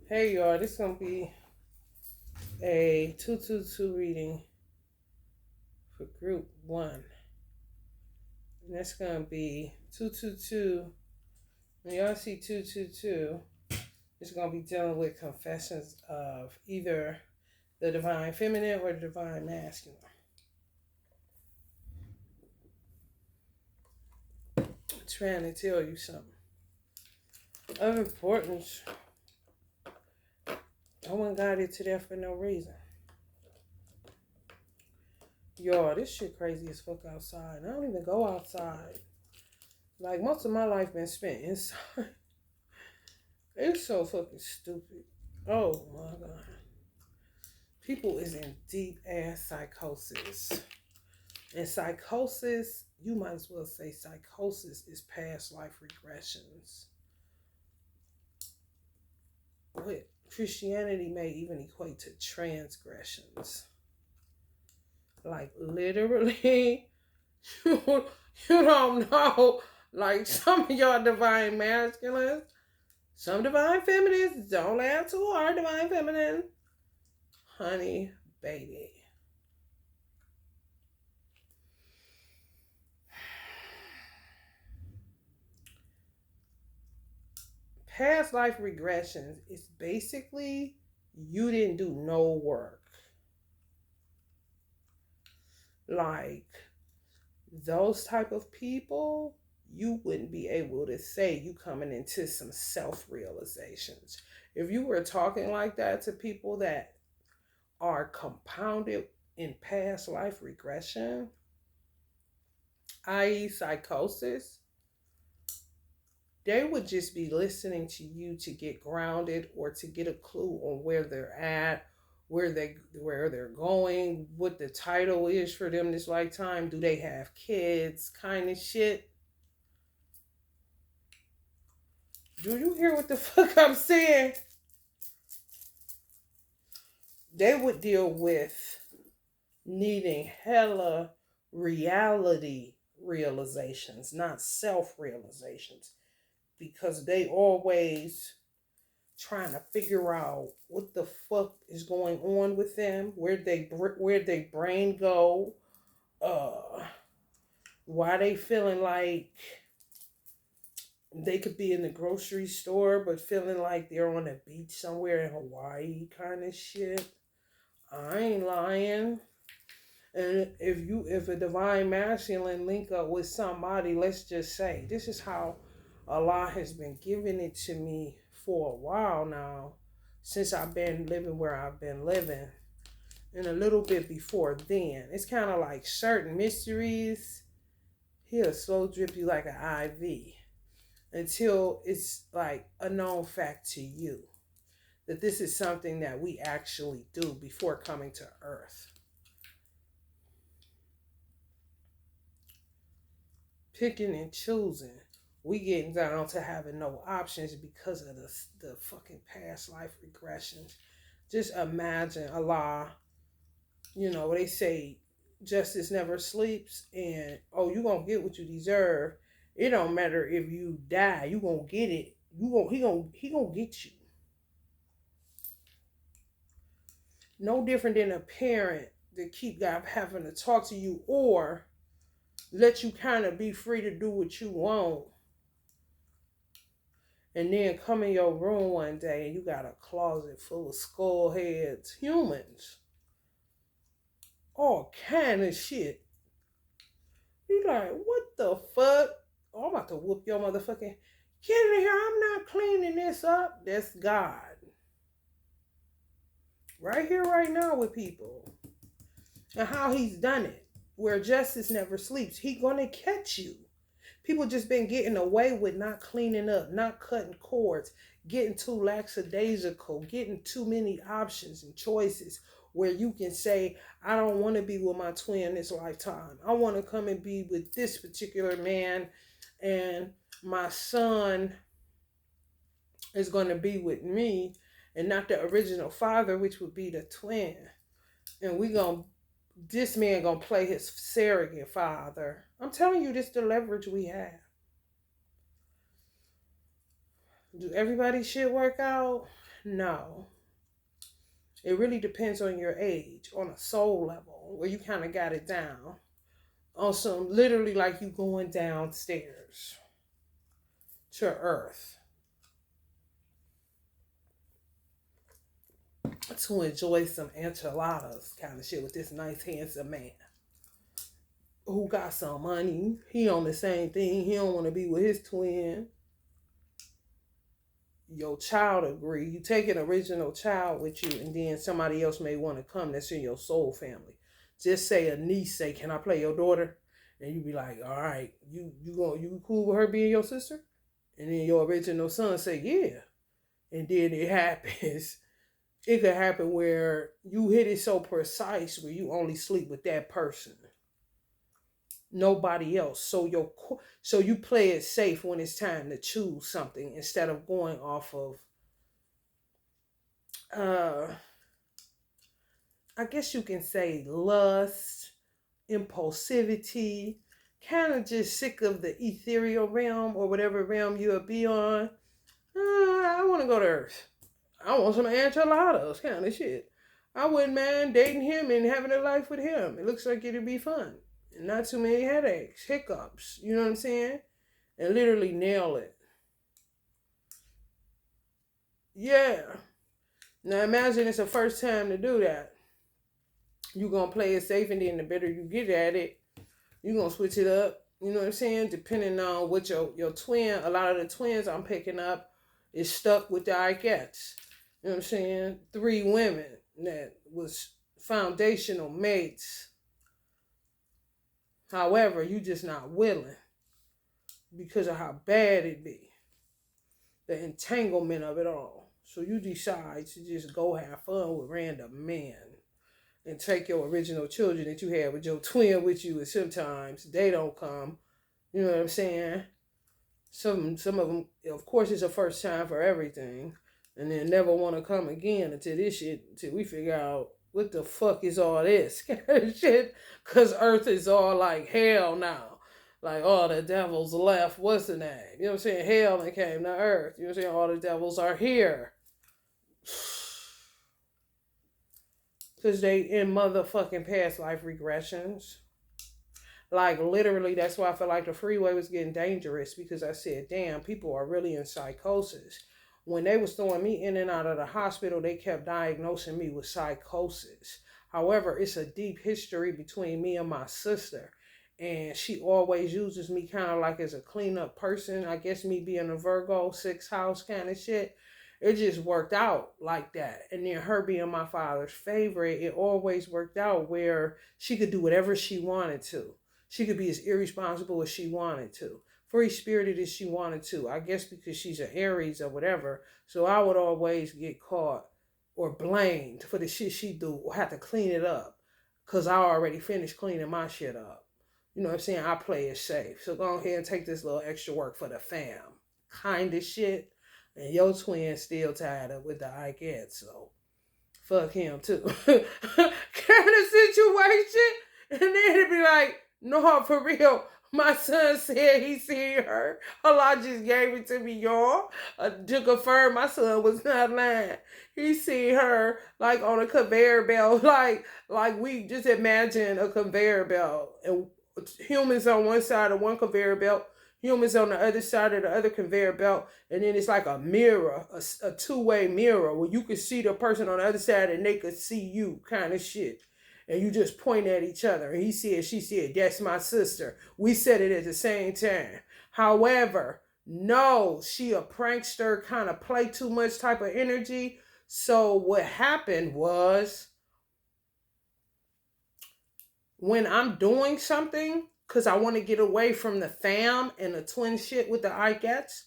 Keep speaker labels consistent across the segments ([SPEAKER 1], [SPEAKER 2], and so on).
[SPEAKER 1] Hey y'all, this is gonna be a 222 reading for group one. And that's gonna be 222. When y'all see 222, it's gonna be dealing with confessions of either the divine feminine or the divine masculine. I'm trying to tell you something of importance. I wouldn't guide it to that for no reason. Y'all, this shit crazy as fuck outside. I don't even go outside. Like, most of my life been spent inside. It's so fucking stupid. Oh my god. People is in deep ass psychosis. And psychosis, you might as well say psychosis is past life regressions. What Christianity may even equate to transgressions. Like, literally, you don't know. Like, some of y'all divine masculines, some divine feminines, don't laugh too hard, divine feminine. Honey, baby. Past life regressions is basically you didn't do no work. Like, those type of people, you wouldn't be able to say you coming into some self-realizations. If you were talking like that to people that are compounded in past life regression, i.e. psychosis, they would just be listening to you to get grounded or to get a clue on where they're at, where they're going, what the title is for them this lifetime, do they have kids, kind of shit. Do you hear what the fuck I'm saying? They would deal with needing hella reality realizations, not self-realizations, because they always trying to figure out what the fuck is going on with them, where they brain go, why they feeling like they could be in the grocery store but feeling like they're on a beach somewhere in Hawaii, kind of shit. I ain't lying. And if a divine masculine link up with somebody, let's just say, this is how Allah has been giving it to me for a while now, since I've been living where I've been living, and a little bit before then. It's kind of like certain mysteries, he'll slow drip you like an IV until it's like a known fact to you that this is something that we actually do before coming to Earth. Picking and choosing. We getting down to having no options because of the fucking past life regressions. Just imagine Allah, they say justice never sleeps, and you gonna get what you deserve. It don't matter if you die, you gonna get it. He gonna get you. No different than a parent that keep having to talk to you or let you kind of be free to do what you want. And then come in your room one day and you got a closet full of skull heads, humans. All kind of shit. You like, what the fuck? Oh, I'm about to whoop your motherfucking... Get in here, I'm not cleaning this up. That's God. Right here, right now with people. And how he's done it. Where justice never sleeps. He gonna catch you. People just been getting away with not cleaning up, not cutting cords, getting too lackadaisical, getting too many options and choices where you can say, I don't want to be with my twin this lifetime. I want to come and be with this particular man, and my son is going to be with me and not the original father, which would be the twin. And this man gonna play his surrogate father. I'm telling you, this is the leverage we have. Do everybody's shit work out? No. It really depends on your age, on a soul level, where you kind of got it down. On some, literally like you going downstairs to earth to enjoy some enchiladas kind of shit with this nice, handsome man who got some money. He on the same thing. He don't want to be with his twin. Your child agree. You take an original child with you, and then somebody else may want to come that's in your soul family. Just say a niece say, "Can I play your daughter?" And you be like, "All right, you cool with her being your sister?" And then your original son say, "Yeah." And then it happens. It could happen where you hit it so precise where you only sleep with that person, nobody else. So you play it safe when it's time to choose something instead of going off of I guess you can say lust, impulsivity, kind of just sick of the ethereal realm or whatever realm you'll be on. I want to go to Earth. I want some enchiladas kind of shit. I wouldn't mind dating him and having a life with him. It looks like it'd be fun. And not too many headaches, hiccups. You know what I'm saying? And literally nail it. Yeah. Now imagine it's the first time to do that. You're going to play it safe, and then the better you get at it, you're going to switch it up. You know what I'm saying? Depending on what your twin, a lot of the twins I'm picking up is stuck with the Ikettes. You know what I'm saying? 3 women that was foundational mates. However, you just not willing because of how bad it be. The entanglement of it all. So you decide to just go have fun with random men and take your original children that you had with your twin with you, and sometimes they don't come. You know what I'm saying? Some of them, of course, it's a first time for everything, and then never want to come again until we figure out what the fuck is all this kind of shit. Because Earth is all like hell now. Like, all the devils left. What's the name? You know what I'm saying? Hell and came to Earth. You know what I'm saying? All the devils are here. Because they in motherfucking past life regressions. Like, literally, that's why I felt like the freeway was getting dangerous. Because I said, damn, people are really in psychosis. When they was throwing me in and out of the hospital, they kept diagnosing me with psychosis. However, it's a deep history between me and my sister. And she always uses me kind of like as a cleanup person. I guess me being a Virgo, 6th house kind of shit. It just worked out like that. And then her being my father's favorite, it always worked out where she could do whatever she wanted to. She could be as irresponsible as she wanted to. Free-spirited as she wanted to. I guess because she's an Aries or whatever. So I would always get caught or blamed for the shit she do or have to clean it up. Because I already finished cleaning my shit up. You know what I'm saying? I play it safe. So go ahead and take this little extra work for the fam. Kind of shit. And your twin still tied up with the Ikettes, so fuck him too. Kind of situation. And then it'd be like, no, for real. My son said he seen her. Allah just gave it to me, y'all. To confirm my son was not lying. He seen her like on a conveyor belt. Like we just imagine a conveyor belt. And humans on one side of one conveyor belt. Humans on the other side of the other conveyor belt, and then it's like a mirror, a two-way mirror where you could see the person on the other side and they could see you, kind of shit. And you just point at each other. And he said, she said, that's my sister. We said it at the same time. However, no, she a prankster, kind of play too much type of energy. So what happened was, when I'm doing something, because I want to get away from the fam and the twin shit with the Ikettes,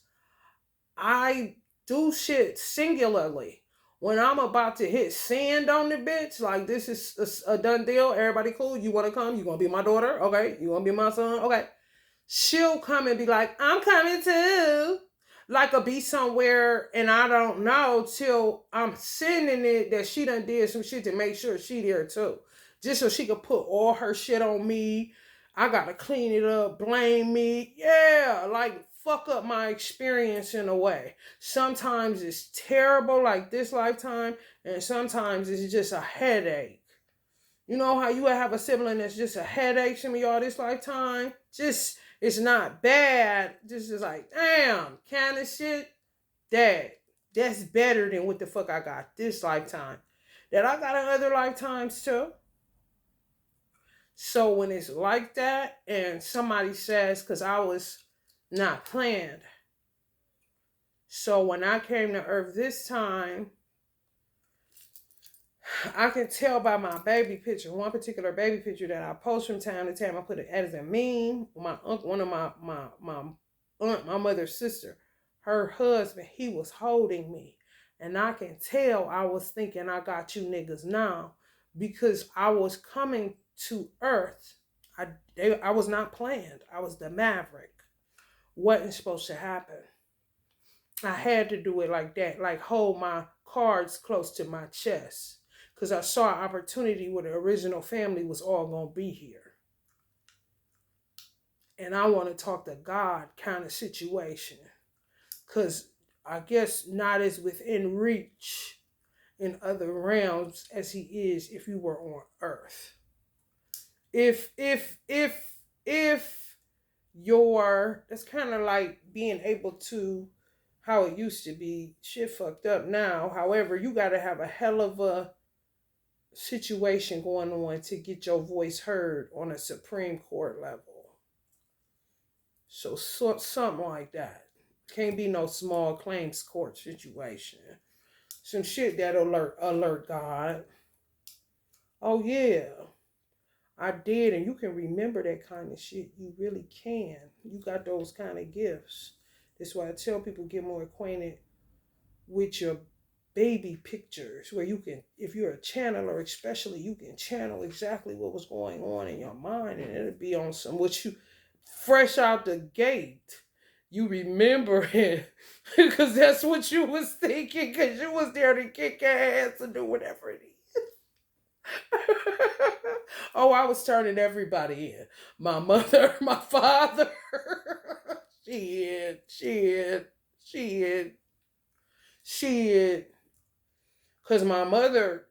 [SPEAKER 1] I do shit singularly. When I'm about to hit sand on the bitch, like this is a done deal, everybody cool, you want to come, you want to be my daughter, okay, you want to be my son, okay. She'll come and be like, I'm coming too. Like I'll be somewhere and I don't know till I'm sending it that she done did some shit to make sure she there too. Just so she could put all her shit on me. I gotta clean it up, blame me. Yeah, like fuck up my experience in a way. Sometimes it's terrible, like this lifetime, and sometimes it's just a headache. You know how you have a sibling that's just a headache some of y'all this lifetime? Just, it's not bad. Just is like, damn, kind of shit. That's better than what the fuck I got this lifetime. That I got in other lifetimes too. So when it's like that and somebody says, because I was not planned. So when I came to Earth this time, I can tell by my baby picture, one particular baby picture that I post from time to time. I put it as a meme. My uncle, one of my mother's sister, her husband, he was holding me. And I can tell I was thinking I got you niggas now because I was coming to Earth. I was not planned. I was the maverick. Wasn't supposed to happen. I had to do it like that, like hold my cards close to my chest. Because I saw an opportunity where the original family was all going to be here. And I want to talk to God kind of situation. Because I guess not as within reach in other realms as he is if you were on Earth. If you're, that's kind of like being able to, how it used to be, shit fucked up now. However, you got to have a hell of a situation going on to get your voice heard on a Supreme Court level. So something like that. Can't be no small claims court situation. Some shit that alert God. Oh yeah, I did, and you can remember that kind of shit. You really can. You got those kind of gifts. That's why I tell people get more acquainted with your baby pictures, where you can, if you're a channeler especially, you can channel exactly what was going on in your mind, and it'll be on some what you fresh out the gate. You remember it because that's what you was thinking, because you was there to kick your ass and do whatever it is. Oh, I was turning everybody in. My mother, my father. Shit. Because my mother,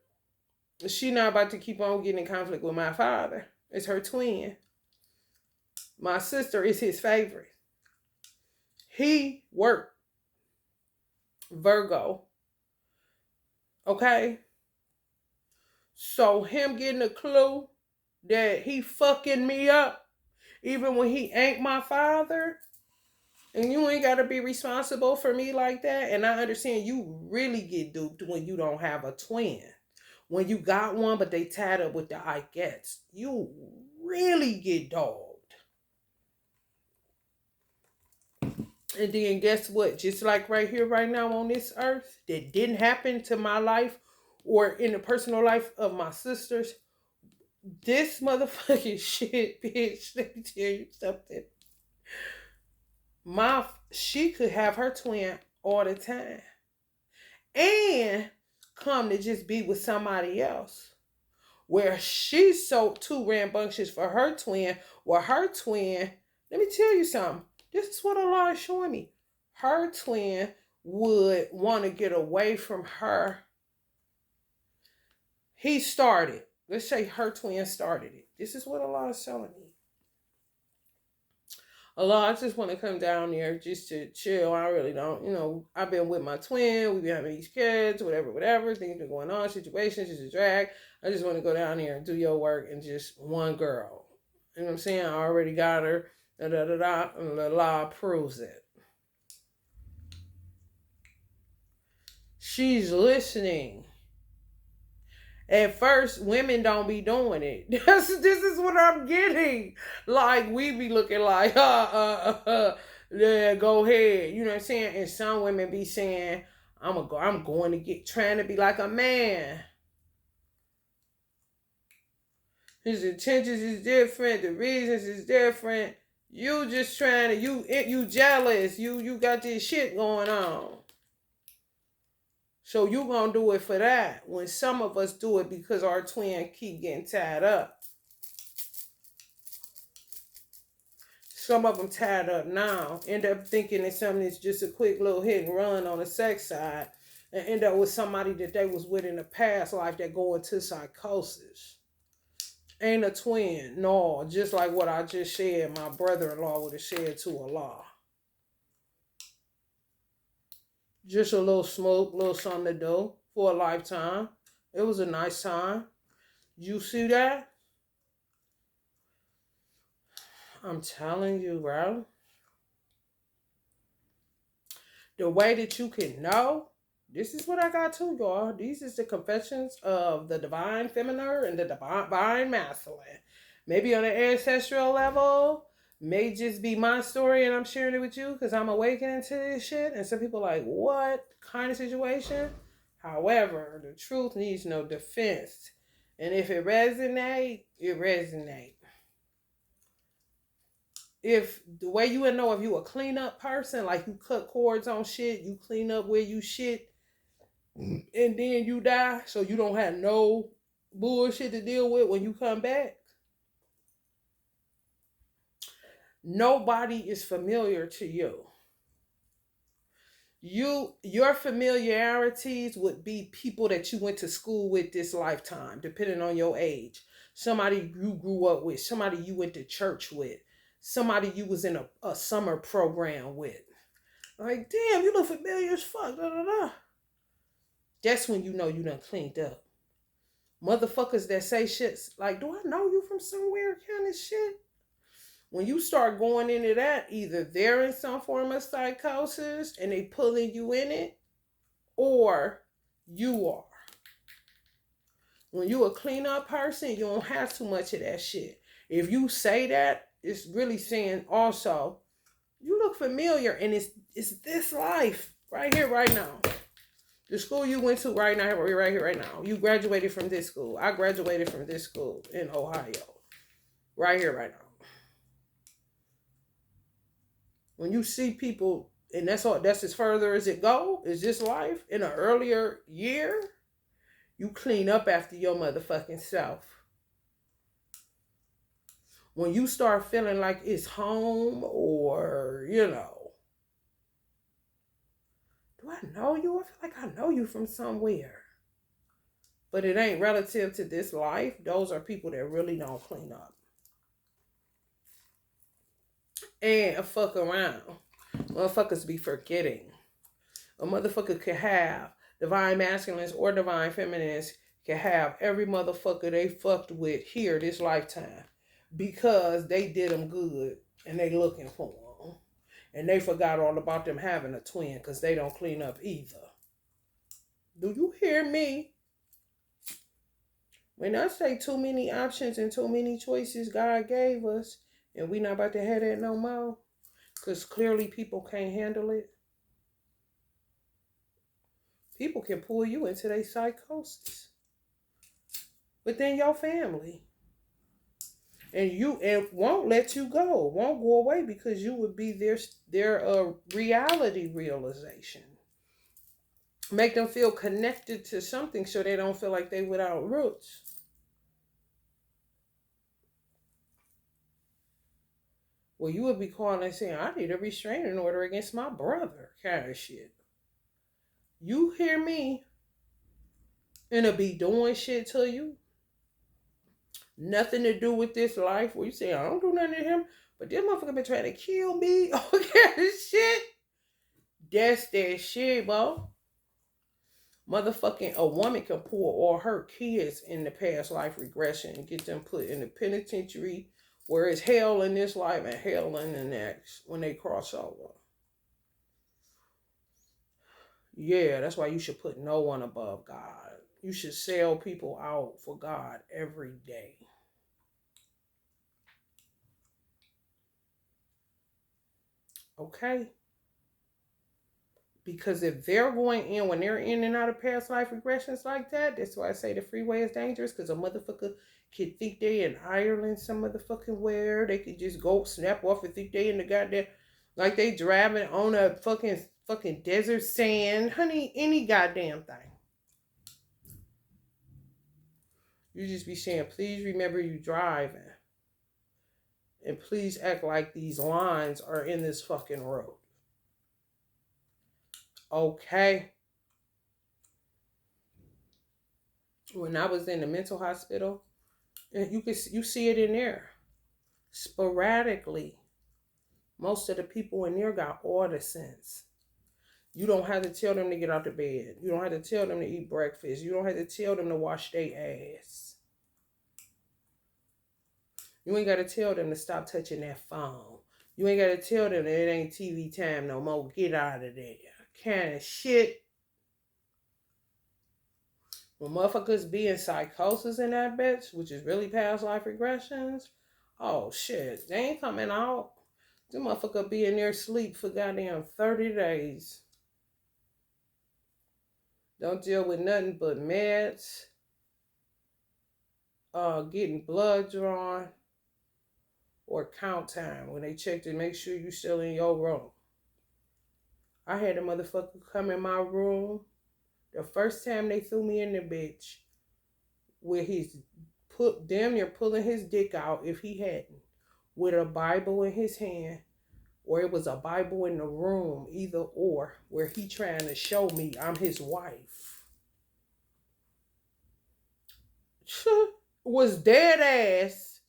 [SPEAKER 1] she not about to keep on getting in conflict with my father. It's her twin. My sister is his favorite. He worked Virgo. Okay? So him getting a clue that he fucking me up, even when he ain't my father, and you ain't got to be responsible for me like that. And I understand you really get duped when you don't have a twin. When you got one, but they tied up with the I gets, you really get dogged. And then guess what? Just like right here, right now on this earth, that didn't happen to my life or in the personal life of my sisters. This motherfucking shit, bitch. Let me tell you something. She could have her twin all the time. And come to just be with somebody else. Where she's so too rambunctious for her twin. Well, her twin, let me tell you something. This is what Allah is showing me. Her twin would want to get away from her. He started. Let's say her twin started it. This is what Allah is telling me. Allah, I just want to come down there just to chill. I really don't. You know, I've been with my twin. We've been having these kids, whatever. Things been going on, situations, just a drag. I just want to go down here and do your work and just one girl. You know what I'm saying? I already got her. And the law proves it. She's listening. At first, women don't be doing it. This is what I'm getting. Like, we be looking like, yeah, go ahead. You know what I'm saying? And some women be saying, I'm going to get, trying to be like a man. His intentions is different. The reasons is different. You just trying to, you jealous. You got this shit going on. So you gonna do it for that. When some of us do it because our twin keep getting tied up. Some of them tied up now end up thinking it's something that's just a quick little hit and run on the sex side, and end up with somebody that they was with in the past life that go into psychosis. Ain't a twin, no. Just like what I just said, my brother-in-law would have said to Allah. Just a little smoke, little something to do for a lifetime. It was a nice time. You see that? I'm telling you, bro. The way that you can know, this is what I got too, y'all. These is the confessions of the divine feminine and the divine masculine. Maybe on an ancestral level, may just be my story and I'm sharing it with you because I'm awakening to this shit. And some people are like, what kind of situation? However, the truth needs no defense. And if it resonates, it resonates. If the way you would know if you a cleanup person, like you cut cords on shit, you clean up where you shit, and then you die, so you don't have no bullshit to deal with when you come back. Nobody is familiar to you. Your familiarities would be people that you went to school with this lifetime, depending on your age. Somebody you grew up with, somebody you went to church with, somebody you was in a summer program with. Like, damn, you look familiar as fuck. Da, da, da. That's when you know you done cleaned up. Motherfuckers that say shit like, do I know you from somewhere kind of shit? When you start going into that, either they're in some form of psychosis and they pulling you in it, or you are. When you a clean-up person, you don't have too much of that shit. If you say that, it's really saying also, you look familiar, and it's this life right here, right now. The school you went to right now, right here, right now. You graduated from this school. I graduated from this school in Ohio. Right here, right now. When you see people, and that's as further as it go, is this life in an earlier year, you clean up after your motherfucking self. When you start feeling like it's home, or, do I know you? I feel like I know you from somewhere. But it ain't relative to this life. Those are people that really don't clean up. And fuck around. Motherfuckers be forgetting. A motherfucker could have divine masculines or divine feminines, can have every motherfucker they fucked with here this lifetime because they did them good and they looking for them. And they forgot all about them having a twin because they don't clean up either. Do you hear me? When I say too many options and too many choices God gave us, and we not about to have that no more, because clearly people can't handle it. People can pull you into their psychosis within your family. And won't let you go, won't go away, because you would be their reality realization. Make them feel connected to something so they don't feel like they without roots. Well, you would be calling and saying, I need a restraining order against my brother, kind of shit. You hear me? And it'll be doing shit to you. Nothing to do with this life. Where you say, I don't do nothing to him, but this motherfucker been trying to kill me. Okay, shit. That's that shit, bro. Motherfucking a woman can pull all her kids in the past life regression and get them put in the penitentiary where it's hell in this life and hell in the next when they cross over. Yeah, that's why you should put no one above God. You should sell people out for God every day. Okay? Because if they're going in, when they're in and out of past life regressions like that, that's why I say the freeway is dangerous, because a motherfucker could think they in Ireland some motherfucking where. They could just go snap off and think they in the goddamn, like they driving on a fucking desert sand. Honey, any goddamn thing. You just be saying, please remember you driving. And please act like these lines are in this fucking road. Okay? When I was in the mental hospital, and you see it in there. Sporadically, most of the people in there got order sense. You don't have to tell them to get out of bed. You don't have to tell them to eat breakfast. You don't have to tell them to wash their ass. You ain't got to tell them to stop touching that phone. You ain't got to tell them that it ain't TV time no more. Get out of there. Kind of shit. When motherfuckers be in psychosis in that bitch, which is really past life regressions, oh shit, they ain't coming out. The motherfucker be in their sleep for goddamn 30 days. Don't deal with nothing but meds, getting blood drawn, or count time when they check to make sure you still in your room. I had a motherfucker come in my room the first time they threw me in the bitch where he's damn near pulling his dick out if he hadn't, with a Bible in his hand, or it was a Bible in the room, either or, where he trying to show me I'm his wife. Was dead ass.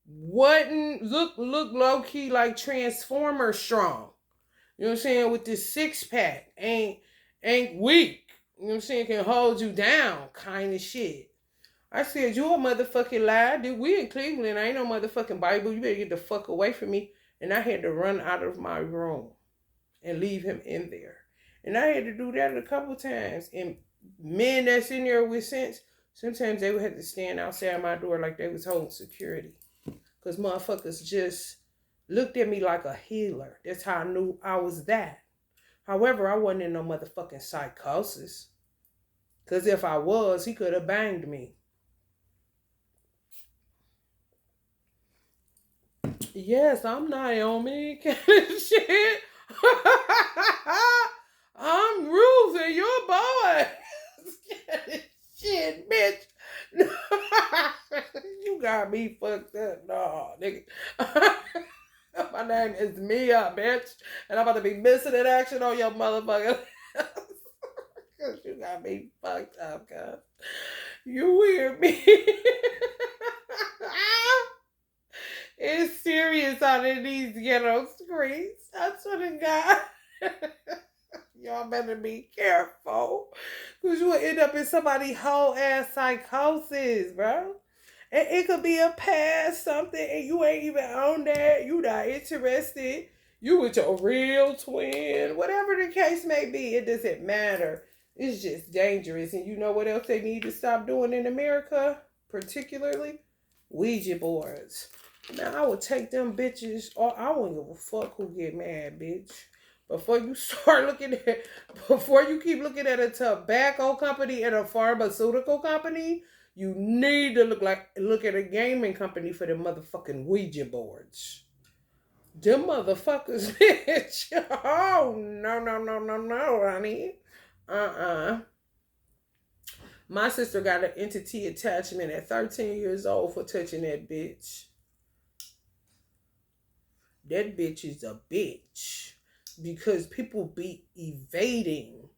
[SPEAKER 1] Wasn't look low key like Transformer strong. You know what I'm saying? With this 6-pack. Ain't weak. You know what I'm saying? Can hold you down kind of shit. I said, you a motherfucking lie. Dude, we in Cleveland. I ain't no motherfucking Bible. You better get the fuck away from me. And I had to run out of my room and leave him in there. And I had to do that a couple times. And men that's in there with sense, sometimes they would have to stand outside my door like they was holding security. Because motherfuckers just looked at me like a healer. That's how I knew I was that. However, I wasn't in no motherfucking psychosis. Because if I was, he could have banged me. Yes, I'm Naomi. Kind of shit. I'm Ruth and your boy. Shit, bitch. You got me fucked up. No, nigga. My name is Mia, bitch. And I'm about to be missing in action on your motherfucker. Because you got me fucked up, cuz. You weird me. It's serious out in these ghetto streets. I swear to God. Y'all better be careful. Because you will end up in somebody's whole ass psychosis, bro. And it could be a past something and you ain't even on that. You not interested. You with your real twin. Whatever the case may be, it doesn't matter. It's just dangerous. And you know what else they need to stop doing in America? Particularly? Ouija boards. Man, I would take them bitches, or I wouldn't give a fuck who get mad, bitch. Before you keep looking at a tobacco company and a pharmaceutical company, you need to look at a gaming company for them motherfucking Ouija boards. Them motherfuckers, bitch. Oh, no, honey. My sister got an entity attachment at 13 years old for touching that bitch. That bitch is a bitch. Because people be evading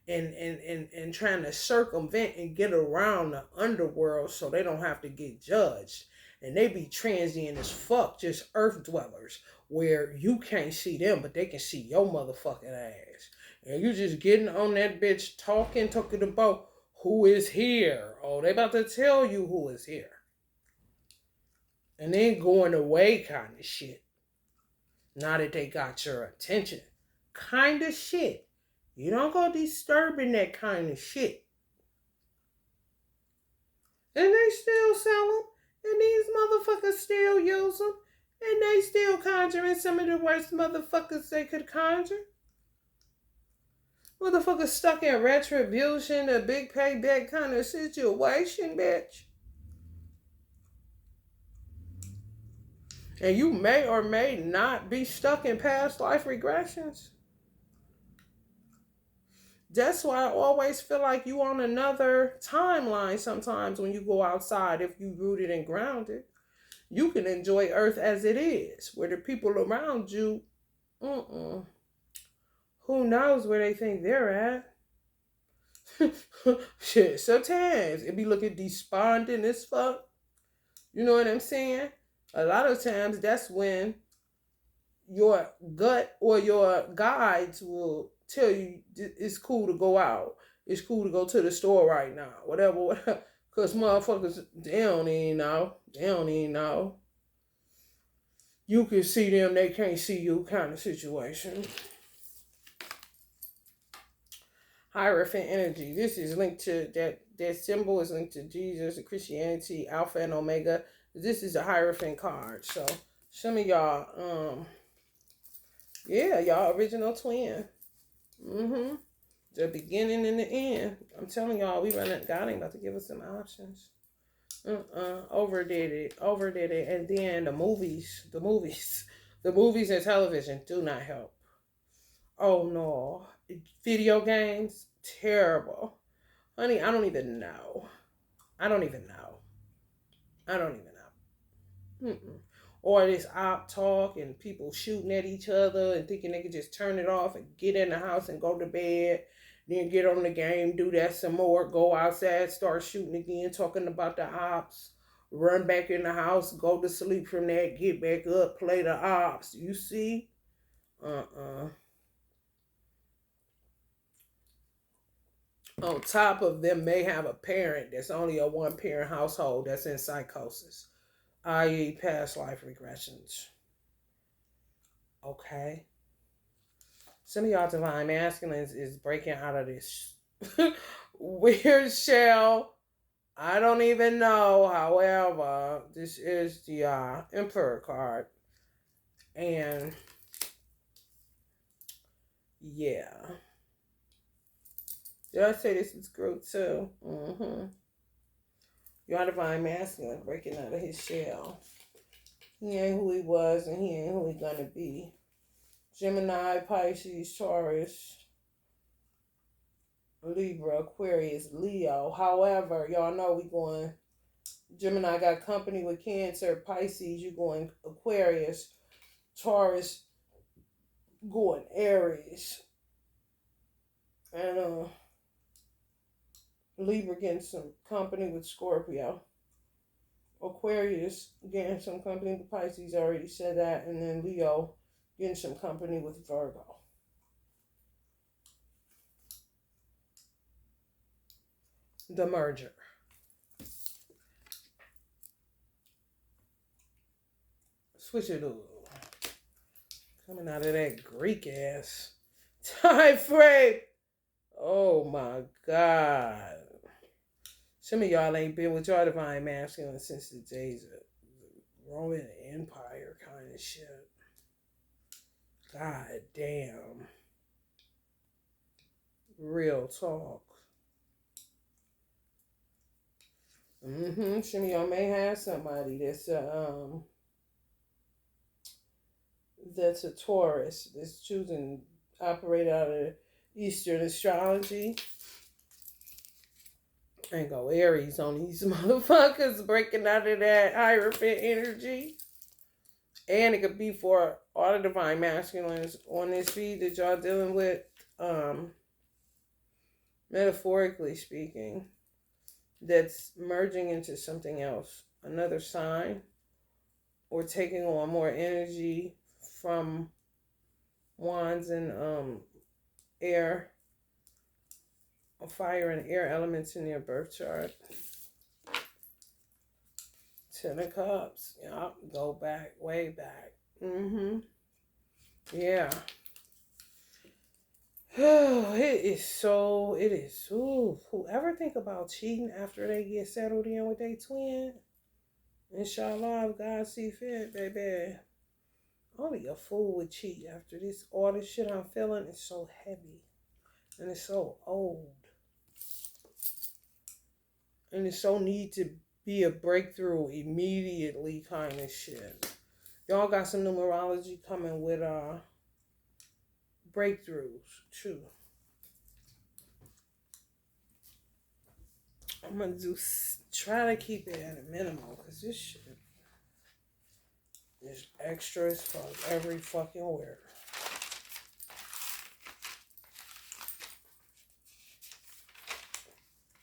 [SPEAKER 1] and trying to circumvent and get around the underworld so they don't have to get judged. And they be transient as fuck, just earth dwellers, where you can't see them, but they can see your motherfucking ass. And you just getting on that bitch talking about who is here. Oh, they about to tell you who is here. And then going away kind of shit. Now that they got your attention. Kind of shit. You don't go disturbing that kind of shit. And they still sell them. And these motherfuckers still use them. And they still conjuring some of the worst motherfuckers they could conjure. Motherfuckers stuck in retribution, a big payback kind of situation, bitch. And you may or may not be stuck in past life regressions. That's why I always feel like you on another timeline sometimes when you go outside if you rooted and grounded. You can enjoy Earth as it is, where the people around you, who knows where they think they're at. Shit, sometimes it be looking despondent as fuck. You know what I'm saying? A lot of times that's when your gut or your guides will tell you it's cool to go out. It's cool to go to the store right now. Whatever, whatever. Because motherfuckers, they don't even know. They don't even know. You can see them, they can't see you kind of situation. Hierophant energy. This is linked to that symbol is linked to Jesus, Christianity, Alpha and Omega. This is a Hierophant card. So some of y'all, yeah, y'all original twin. The beginning and the end. I'm telling y'all, God ain't about to give us some options. Overdid it. And then the movies and television do not help. Oh no. Video games, terrible. Honey, I don't even know. Or this op talk and people shooting at each other and thinking they could just turn it off and get in the house and go to bed, then get on the game, do that some more, go outside, start shooting again, talking about the ops, run back in the house, go to sleep from that, get back up, play the ops. You see? On top of them may have a parent that's only a one parent household that's in psychosis, i.e., past life regressions. Okay. Some of y'all divine masculines is breaking out of this weird shell. I don't even know. However, this is the Emperor card. And yeah. Did I say this is group too? Y'all divine masculine breaking out of his shell. He ain't who he was and he ain't who he gonna be. Gemini, Pisces, Taurus, Libra, Aquarius, Leo. However, y'all know we going. Gemini got company with Cancer. Pisces, you going Aquarius. Taurus, going Aries. And Libra getting some company with Scorpio. Aquarius getting some company with Pisces, I already said that. And then Leo getting some company with Virgo. The merger. Switch it up. Coming out of that Greek ass time frame. Oh my God. Some of y'all ain't been with y'all divine masculine since the days of the Roman Empire kind of shit. God damn. Real talk. Some of y'all may have somebody that's a Taurus that's choosing to operate out of Eastern astrology. And go Aries on these motherfuckers breaking out of that Hierophant energy. And it could be for all the divine masculines on this feed that y'all dealing with, metaphorically speaking, that's merging into something else. Another sign, or taking on more energy from wands and air, fire and air elements in your birth chart. 10 of Cups. Yep, go back, way back. Yeah. It is. Whoever think about cheating after they get settled in with their twin, inshallah, if God see fit, baby. Only a fool would cheat after this. All this shit I'm feeling is so heavy. And it's so old. And it's so need to be a breakthrough immediately kind of shit. Y'all got some numerology coming with breakthroughs too. I'm gonna try to keep it at a minimum because this shit There's extras from every fucking where.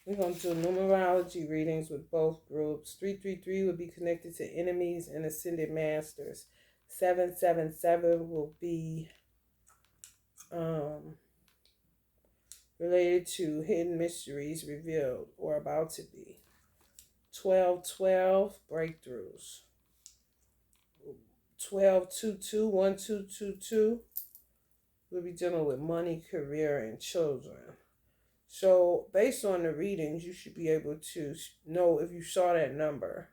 [SPEAKER 1] We're going to do numerology readings with both groups. 333 will be connected to enemies and ascended masters. 777 will be related to hidden mysteries revealed or about to be. 1212 breakthroughs. 1222 1222 we'll be dealing with money, career, and children. So based on the readings, you should be able to know if you saw that number.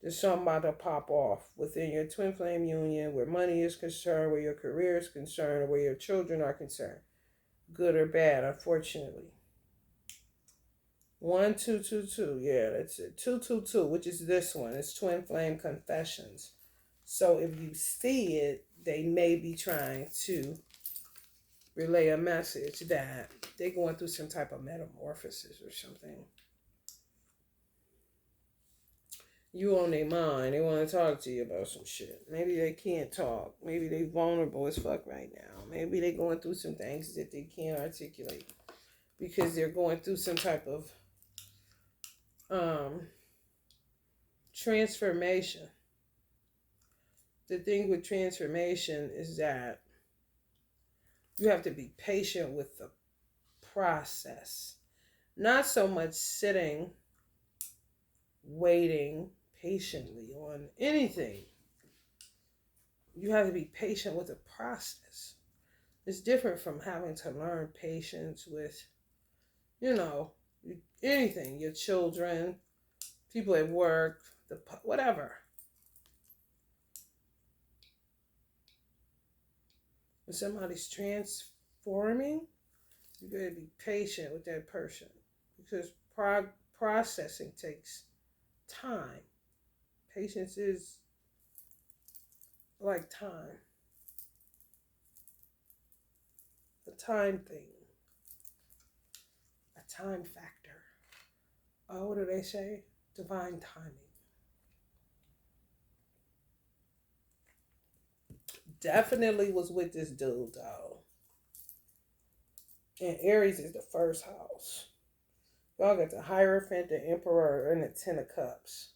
[SPEAKER 1] There's something about to pop off within your twin flame union where money is concerned, where your career is concerned, or where your children are concerned. Good or bad, unfortunately. 1222, yeah, that's it. 222, which is this one. It's Twin Flame Confessions. So if you see it, they may be trying to relay a message that they're going through some type of metamorphosis or something. You on their mind. They want to talk to you about some shit. Maybe they can't talk. Maybe they vulnerable as fuck right now. Maybe they going through some things that they can't articulate because they're going through some type of transformation. The thing with transformation is that you have to be patient with the process. Not so much sitting, waiting patiently on anything. You have to be patient with the process. It's different from having to learn patience with, anything. Your children, people at work, whatever. When somebody's transforming, you gotta be patient with that person because processing takes time. Patience is like time. A time thing. A time factor. Oh, what do they say? Divine timing. Definitely was with this dude, though. And Aries is the first house. Y'all got the Hierophant, the Emperor, and the Ten of Cups.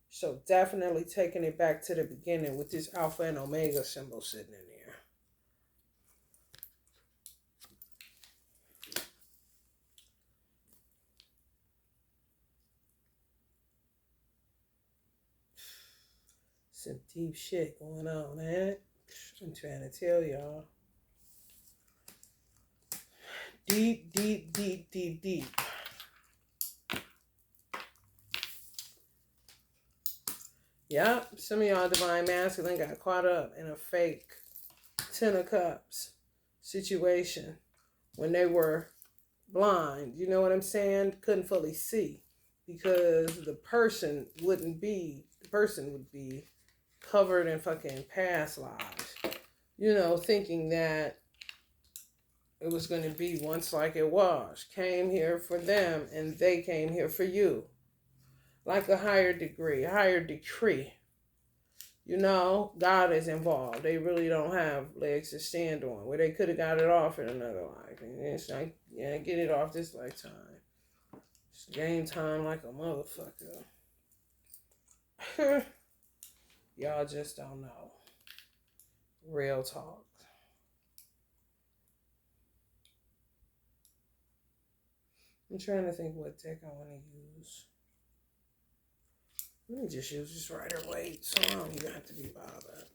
[SPEAKER 1] So definitely taking it back to the beginning with this Alpha and Omega symbol sitting in there. Some deep shit going on, man. I'm trying to tell y'all. Deep, deep, deep, deep, deep. Yep, some of y'all divine masculine got caught up in a fake Ten of Cups situation when they were blind. You know what I'm saying? Couldn't fully see because the person would be covered in fucking past lives. Thinking that it was going to be once like it was. Came here for them and they came here for you. Like a higher degree, a higher decree. God is involved. They really don't have legs to stand on. Where they could have got it off in another life. And it's like, yeah, get it off this lifetime. It's game time like a motherfucker. Y'all just don't know. Real talk. I'm trying to think what deck I want to use. Let me just use this Rider-Waite so I don't even have to be bothered.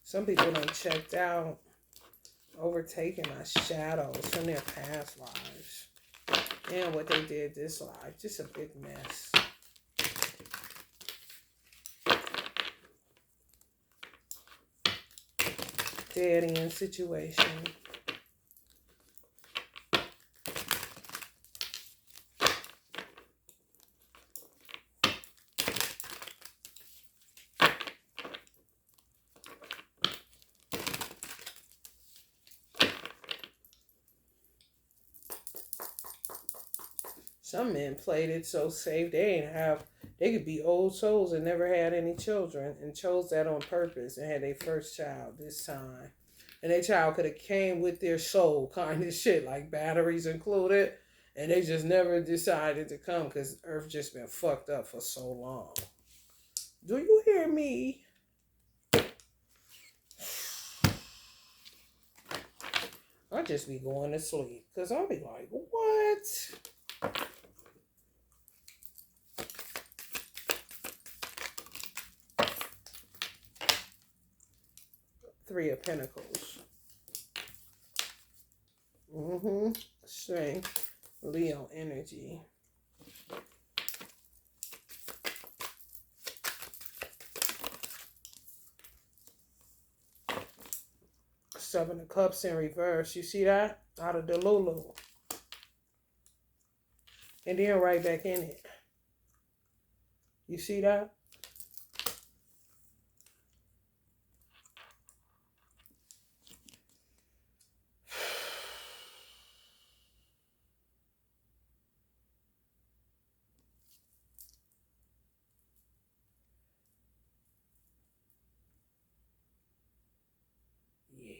[SPEAKER 1] Some people done checked out, overtaking my shadows from their past lives. And what they did this life. Just a big mess. Dead end situation. Some men played it so safe they could be old souls and never had any children and chose that on purpose and had their first child this time. And their child could have came with their soul kind of shit, like batteries included. And they just never decided to come because Earth just been fucked up for so long. Do you hear me? I just be going to sleep because I'll be like, what? Three of Pentacles. Strength. Leo energy. Seven of Cups in reverse. You see that? Out of the Lulu. And then right back in it. You see that?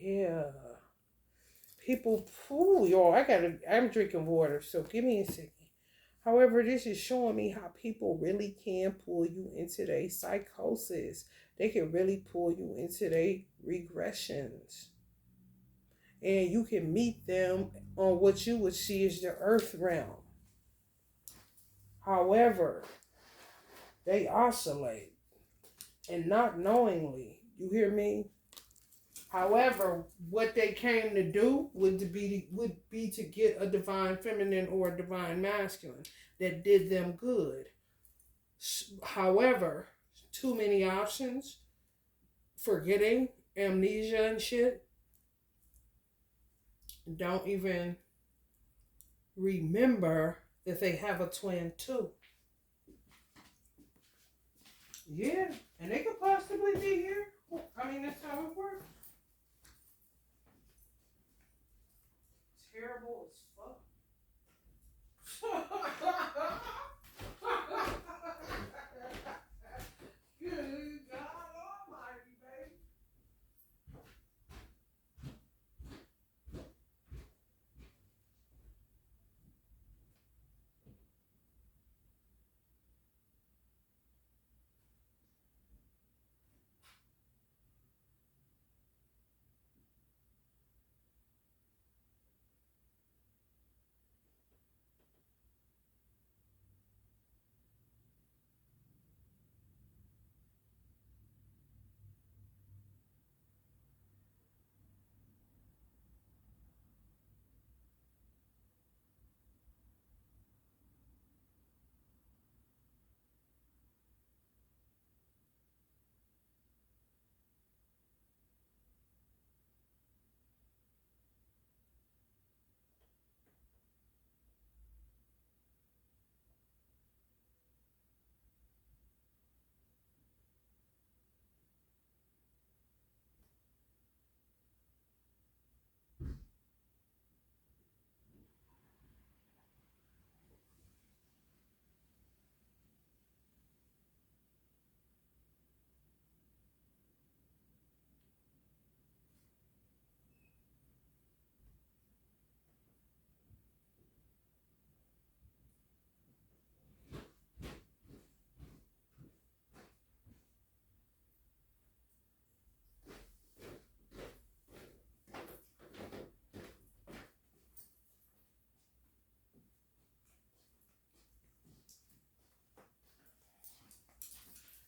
[SPEAKER 1] Yeah. People, y'all, I'm drinking water, so give me a second. However, this is showing me how people really can pull you into their psychosis. They can really pull you into their regressions. And you can meet them on what you would see as the earth realm. However, they oscillate. And not knowingly. You hear me? However, what they came to do would be to get a divine feminine or a divine masculine that did them good. However, too many options, forgetting, amnesia and shit, don't even remember that they have a twin too. Yeah, and they could possibly be here. I mean, that's how it works. Terrible as fuck. Good God Almighty, baby.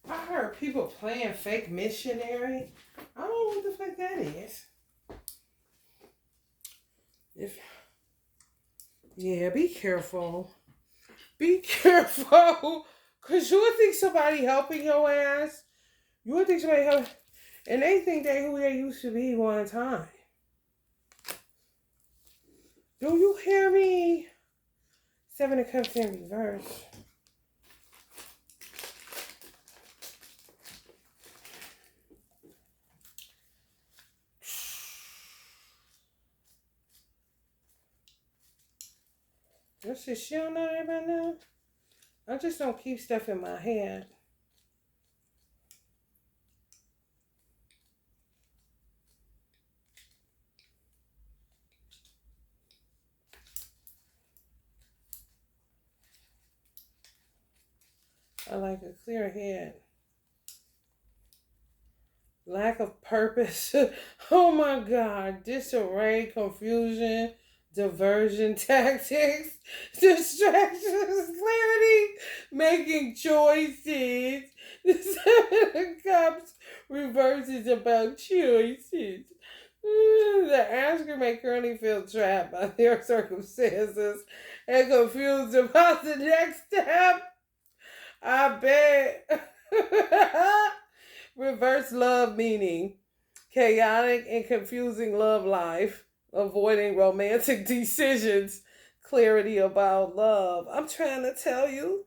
[SPEAKER 1] I heard people playing fake missionary. I don't know what the fuck that is. Yeah, be careful. Be careful. Cause you would think somebody helping your ass. You would think somebody helping. And they think they who they used to be one time. Do you hear me? Seven of Cups in reverse. That's just, she don't know that by now. I just don't keep stuff in my hand. I like a clear head. Lack of purpose. Oh my God. Disarray, confusion, diversion tactics, distractions, clarity, making choices. The Seven of Cups reverses about choices. The asker may currently feel trapped by their circumstances and confused about the next step. I bet. Reverse love meaning chaotic and confusing love life, avoiding romantic decisions, clarity about love. I'm trying to tell you.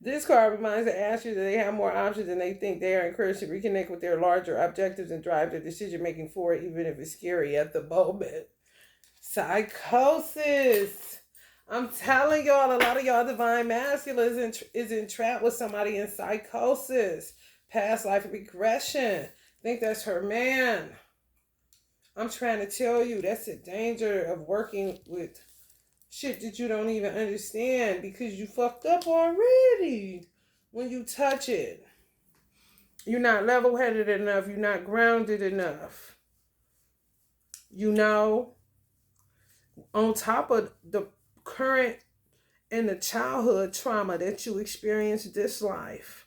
[SPEAKER 1] This card reminds the asker that they have more options than they think. They are encouraged to reconnect with their larger objectives and drive their decision making forward, even if it's scary at the moment. Psychosis. I'm telling y'all, a lot of y'all divine masculine is entrapped with somebody in psychosis. Past life regression. Think that's her man. I'm trying to tell you, that's the danger of working with shit that you don't even understand because you fucked up already when you touch it. You're not level-headed enough. You're not grounded enough. You know, on top of the current and the childhood trauma that you experienced this life.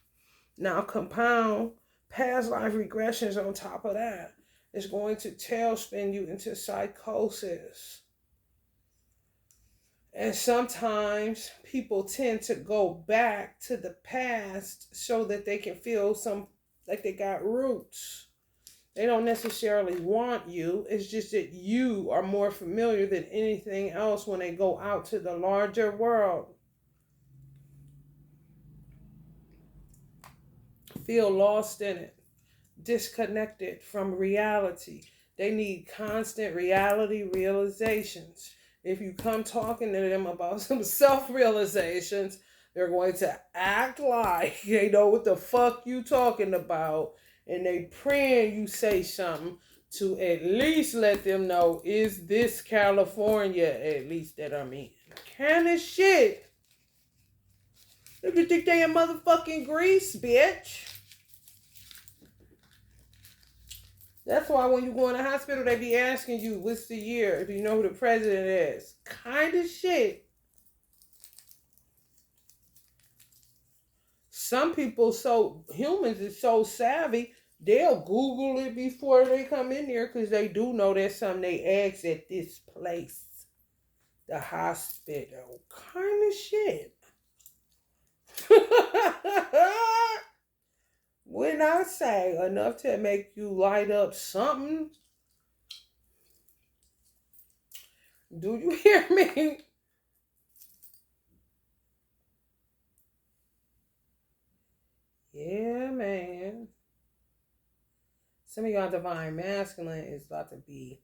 [SPEAKER 1] Now compound past life regressions on top of that. It's going to tailspin you into psychosis. And sometimes people tend to go back to the past so that they can feel like they got roots. They don't necessarily want you. It's just that you are more familiar than anything else when they go out to the larger world. Feel lost in it. Disconnected from reality. They need constant reality realizations. If you come talking to them about some self-realizations, they're going to act like they know what the fuck you talking about, and they praying you say something to at least let them know, is this California at least that I'm in? Kind of shit. If you think they in motherfucking Greece, bitch. That's why when you go in the hospital, they be asking you, what's the year? If you know who the president is. Kind of shit. Some people, humans is so savvy, they'll Google it before they come in there because they do know there's something they ask at this place. The hospital. Kind of shit. When I say enough to make you light up something, do you hear me? Yeah, man. Some of y'all divine masculine is about to be,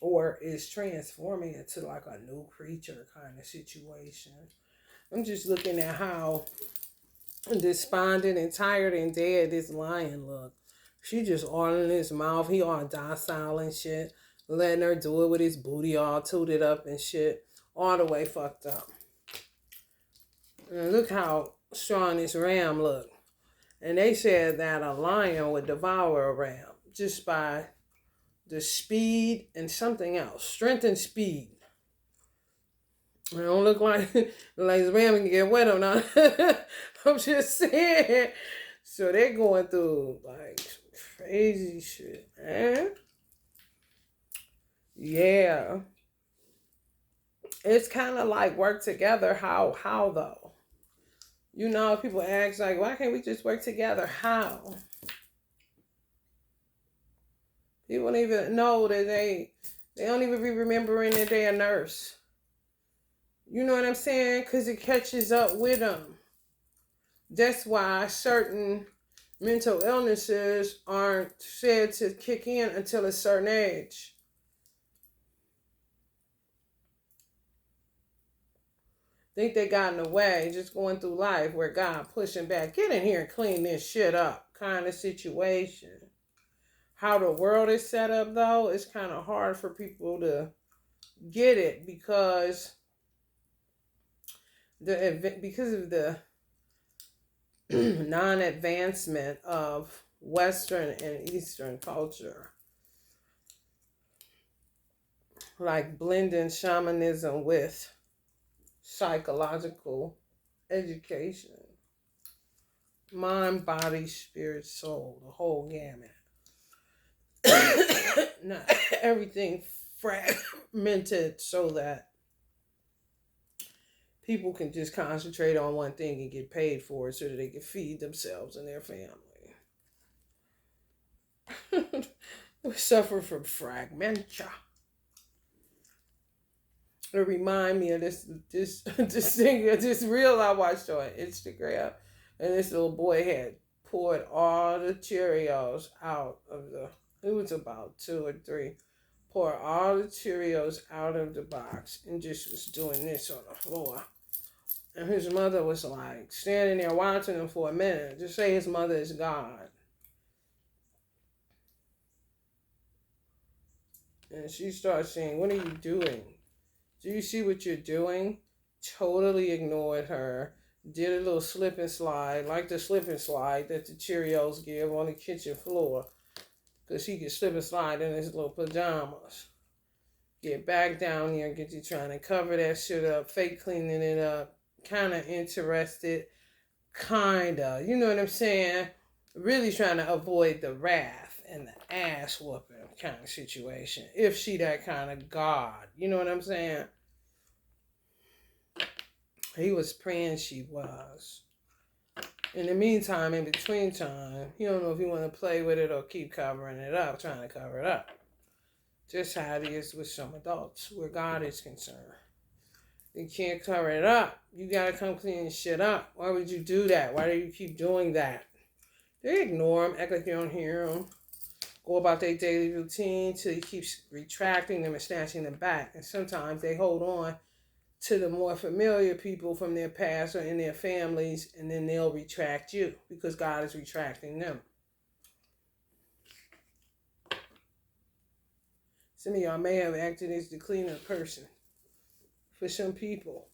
[SPEAKER 1] or is transforming into like a new creature kind of situation. I'm just looking at how despondent and tired and dead this lion look. She just all in his mouth. He all docile and shit. Letting her do it with his booty all tooted up and shit. All the way fucked up. And look how strong this ram look. And they said that a lion would devour a ram just by the speed and something else. Strength and speed. It don't look like this ram can get wet or not. I'm just saying. So they're going through like crazy shit, man. Yeah. It's kind of like work together. How though? You know, people ask like, why can't we just work together? How? People don't even know that they don't even be remembering that they're a nurse. You know what I'm saying? Because it catches up with them. That's why certain mental illnesses aren't said to kick in until a certain age. think they got in the way, just going through life where God pushing back, get in here and clean this shit up kind of situation. How the world is set up, though, it's kind of hard for people to get it because of the non-advancement of Western and Eastern culture. Like blending shamanism with psychological education. Mind, body, spirit, soul, the whole gamut. Not everything fragmented so that people can just concentrate on one thing and get paid for it so that they can feed themselves and their family. We suffer from fragmentia. It remind me of this thing, this reel I watched on Instagram, and this little boy had poured all the Cheerios out of it was about 2 or 3, poured all the Cheerios out of the box and just was doing this on the floor. And his mother was like standing there watching him for a minute. Just say his mother is God. And she starts saying, "What are you doing? Do you see what you're doing?" Totally ignored her. Did a little slip and slide, like the slip and slide that the Cheerios give on the kitchen floor. Because he could slip and slide in his little pajamas. Get back down here and get you trying to cover that shit up, fake cleaning it up. Kind of interested. Kinda. You know what I'm saying? Really trying to avoid the wrath and the ass whooping kind of situation. If she that kind of God. You know what I'm saying? He was praying she was. In the meantime, in between time, you don't know if you want to play with it or keep covering it up, trying to cover it up. Just how it is with some adults, where God is concerned. You can't cover it up. You got to come clean shit up. Why would you do that? Why do you keep doing that? They ignore them, act like you don't hear them. Go about their daily routine till you keep retracting them and snatching them back. And sometimes they hold on to the more familiar people from their past or in their families, and then they'll retract you because God is retracting them. Some of y'all may have acted as the cleaner person. For some people,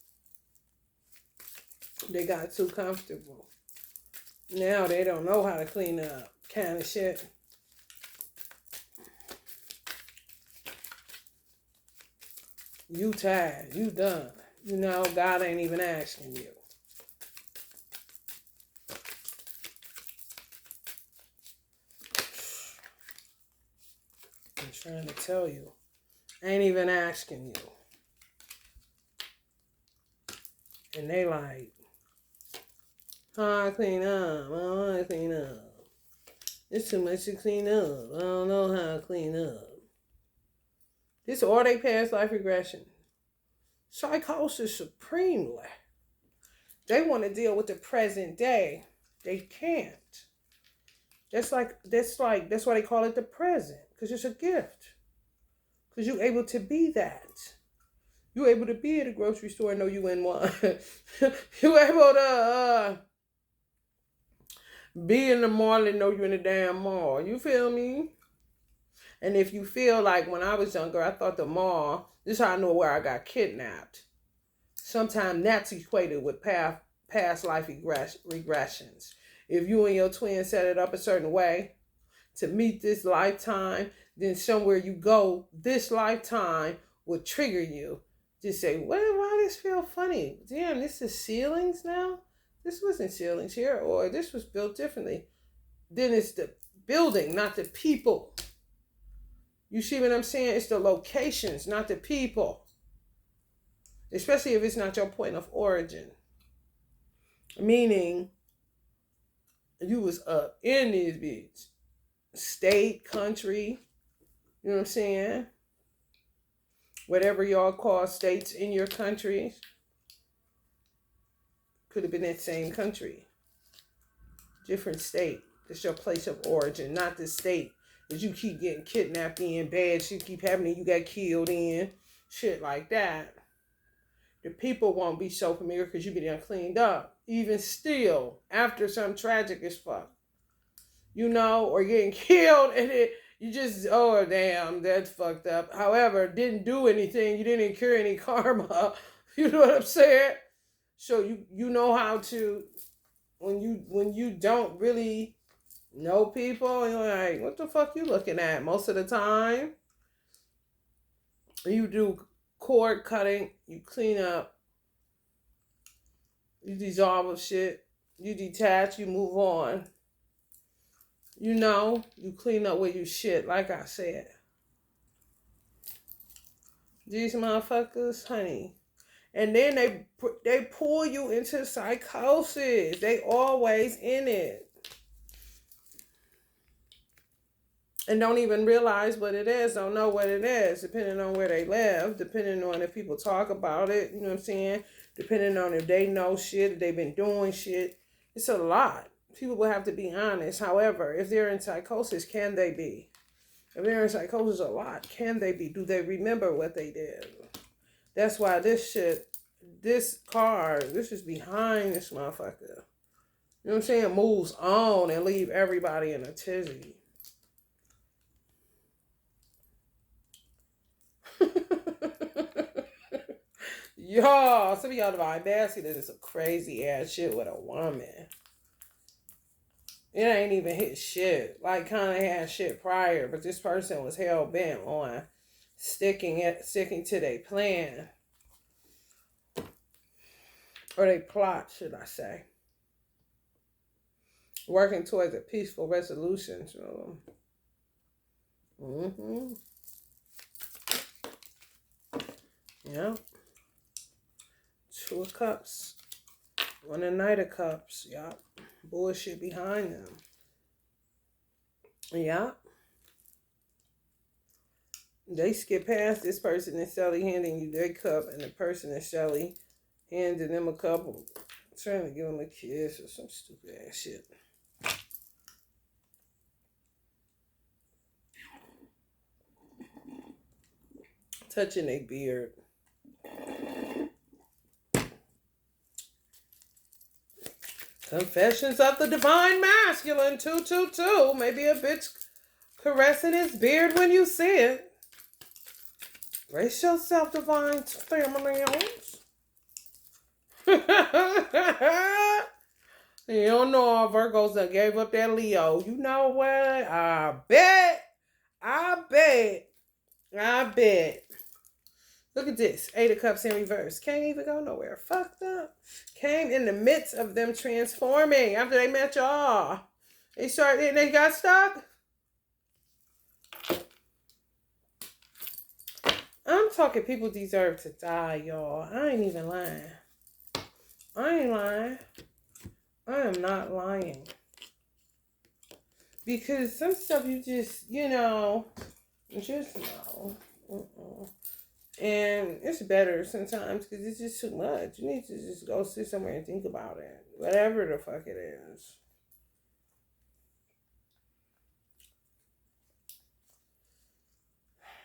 [SPEAKER 1] they got too comfortable. Now they don't know how to clean up, kind of shit. You tired, you done. You know, God ain't even asking you. I'm trying to tell you. Ain't even asking you. And they like, I clean up. I don't want to clean up. It's too much to clean up. I don't know how to clean up. This or they past life regression. Psychosis supremely. They want to deal with the present day. They can't. That's why they call it the present. Because it's a gift. Because you're able to be that. You're able to be at a grocery store and know you in one. You're able to be in the mall and know you're in the damn mall. You feel me? And if you feel like when I was younger, I thought the mall, this is how I know where I got kidnapped. Sometimes that's equated with past life regressions. If you and your twin set it up a certain way to meet this lifetime, then somewhere you go, this lifetime will trigger you. Just say, why does this feel funny? Damn, this is ceilings now? This wasn't ceilings here, or this was built differently. Then it's the building, not the people. You see what I'm saying? It's the locations, not the people. Especially if it's not your point of origin. Meaning, you was up in these beats. State, country, you know what I'm saying? Whatever y'all call states in your countries. Could have been that same country. Different state. That's your place of origin, not the state that you keep getting kidnapped in, bad shit keep happening, you got killed in, shit like that. the people won't be so familiar because you be done cleaned up. Even still, after some tragic as fuck, or getting killed, and you just, oh damn, that's fucked up. However, didn't do anything. You didn't incur any karma. You know what I'm saying? So you know how to, when you don't really know people, you're like, what the fuck you looking at? Most of the time, you do cord cutting, you clean up, you dissolve shit, you detach, you move on. You clean up where you shit, like I said. These motherfuckers, honey. And then they pull you into psychosis. They always in it. And don't even realize what it is, don't know what it is, depending on where they live, depending on if people talk about it, you know what I'm saying? Depending on if they know shit, if they've been doing shit. It's a lot. People will have to be honest. However, if they're in psychosis, can they be? If they're in psychosis a lot, can they be? Do they remember what they did? That's why this car, this is behind this motherfucker. You know what I'm saying? Moves on and leave everybody in a tizzy. Y'all, some of y'all divine masculine is some crazy ass shit with a woman. It ain't even hit shit. Like, kind of had shit prior, but this person was hell bent on sticking to their plan. Or they plot, should I say. Working towards a peaceful resolution. So, yeah. Two of Cups. One of Knight of Cups. Yup. Bullshit behind them. Yup. They skip past this person and Shelly handing you their cup, and the person and Shelly handing them a cup, trying to give them a kiss or some stupid ass shit. Touching a beard. Confessions of the Divine Masculine, 222. Maybe a bitch caressing his beard when you see it. Brace yourself, Divine Feminines. You don't know, Virgos that gave up that Leo. You know what? I bet. Look at this. 8 of Cups in reverse. Can't even go nowhere. Fucked up. Came in the midst of them transforming after they met y'all. They got stuck. I'm talking people deserve to die, y'all. I ain't even lying. I ain't lying. I am not lying. Because some stuff you just know. And it's better sometimes because it's just too much. You need to just go sit somewhere and think about it. Whatever the fuck it is.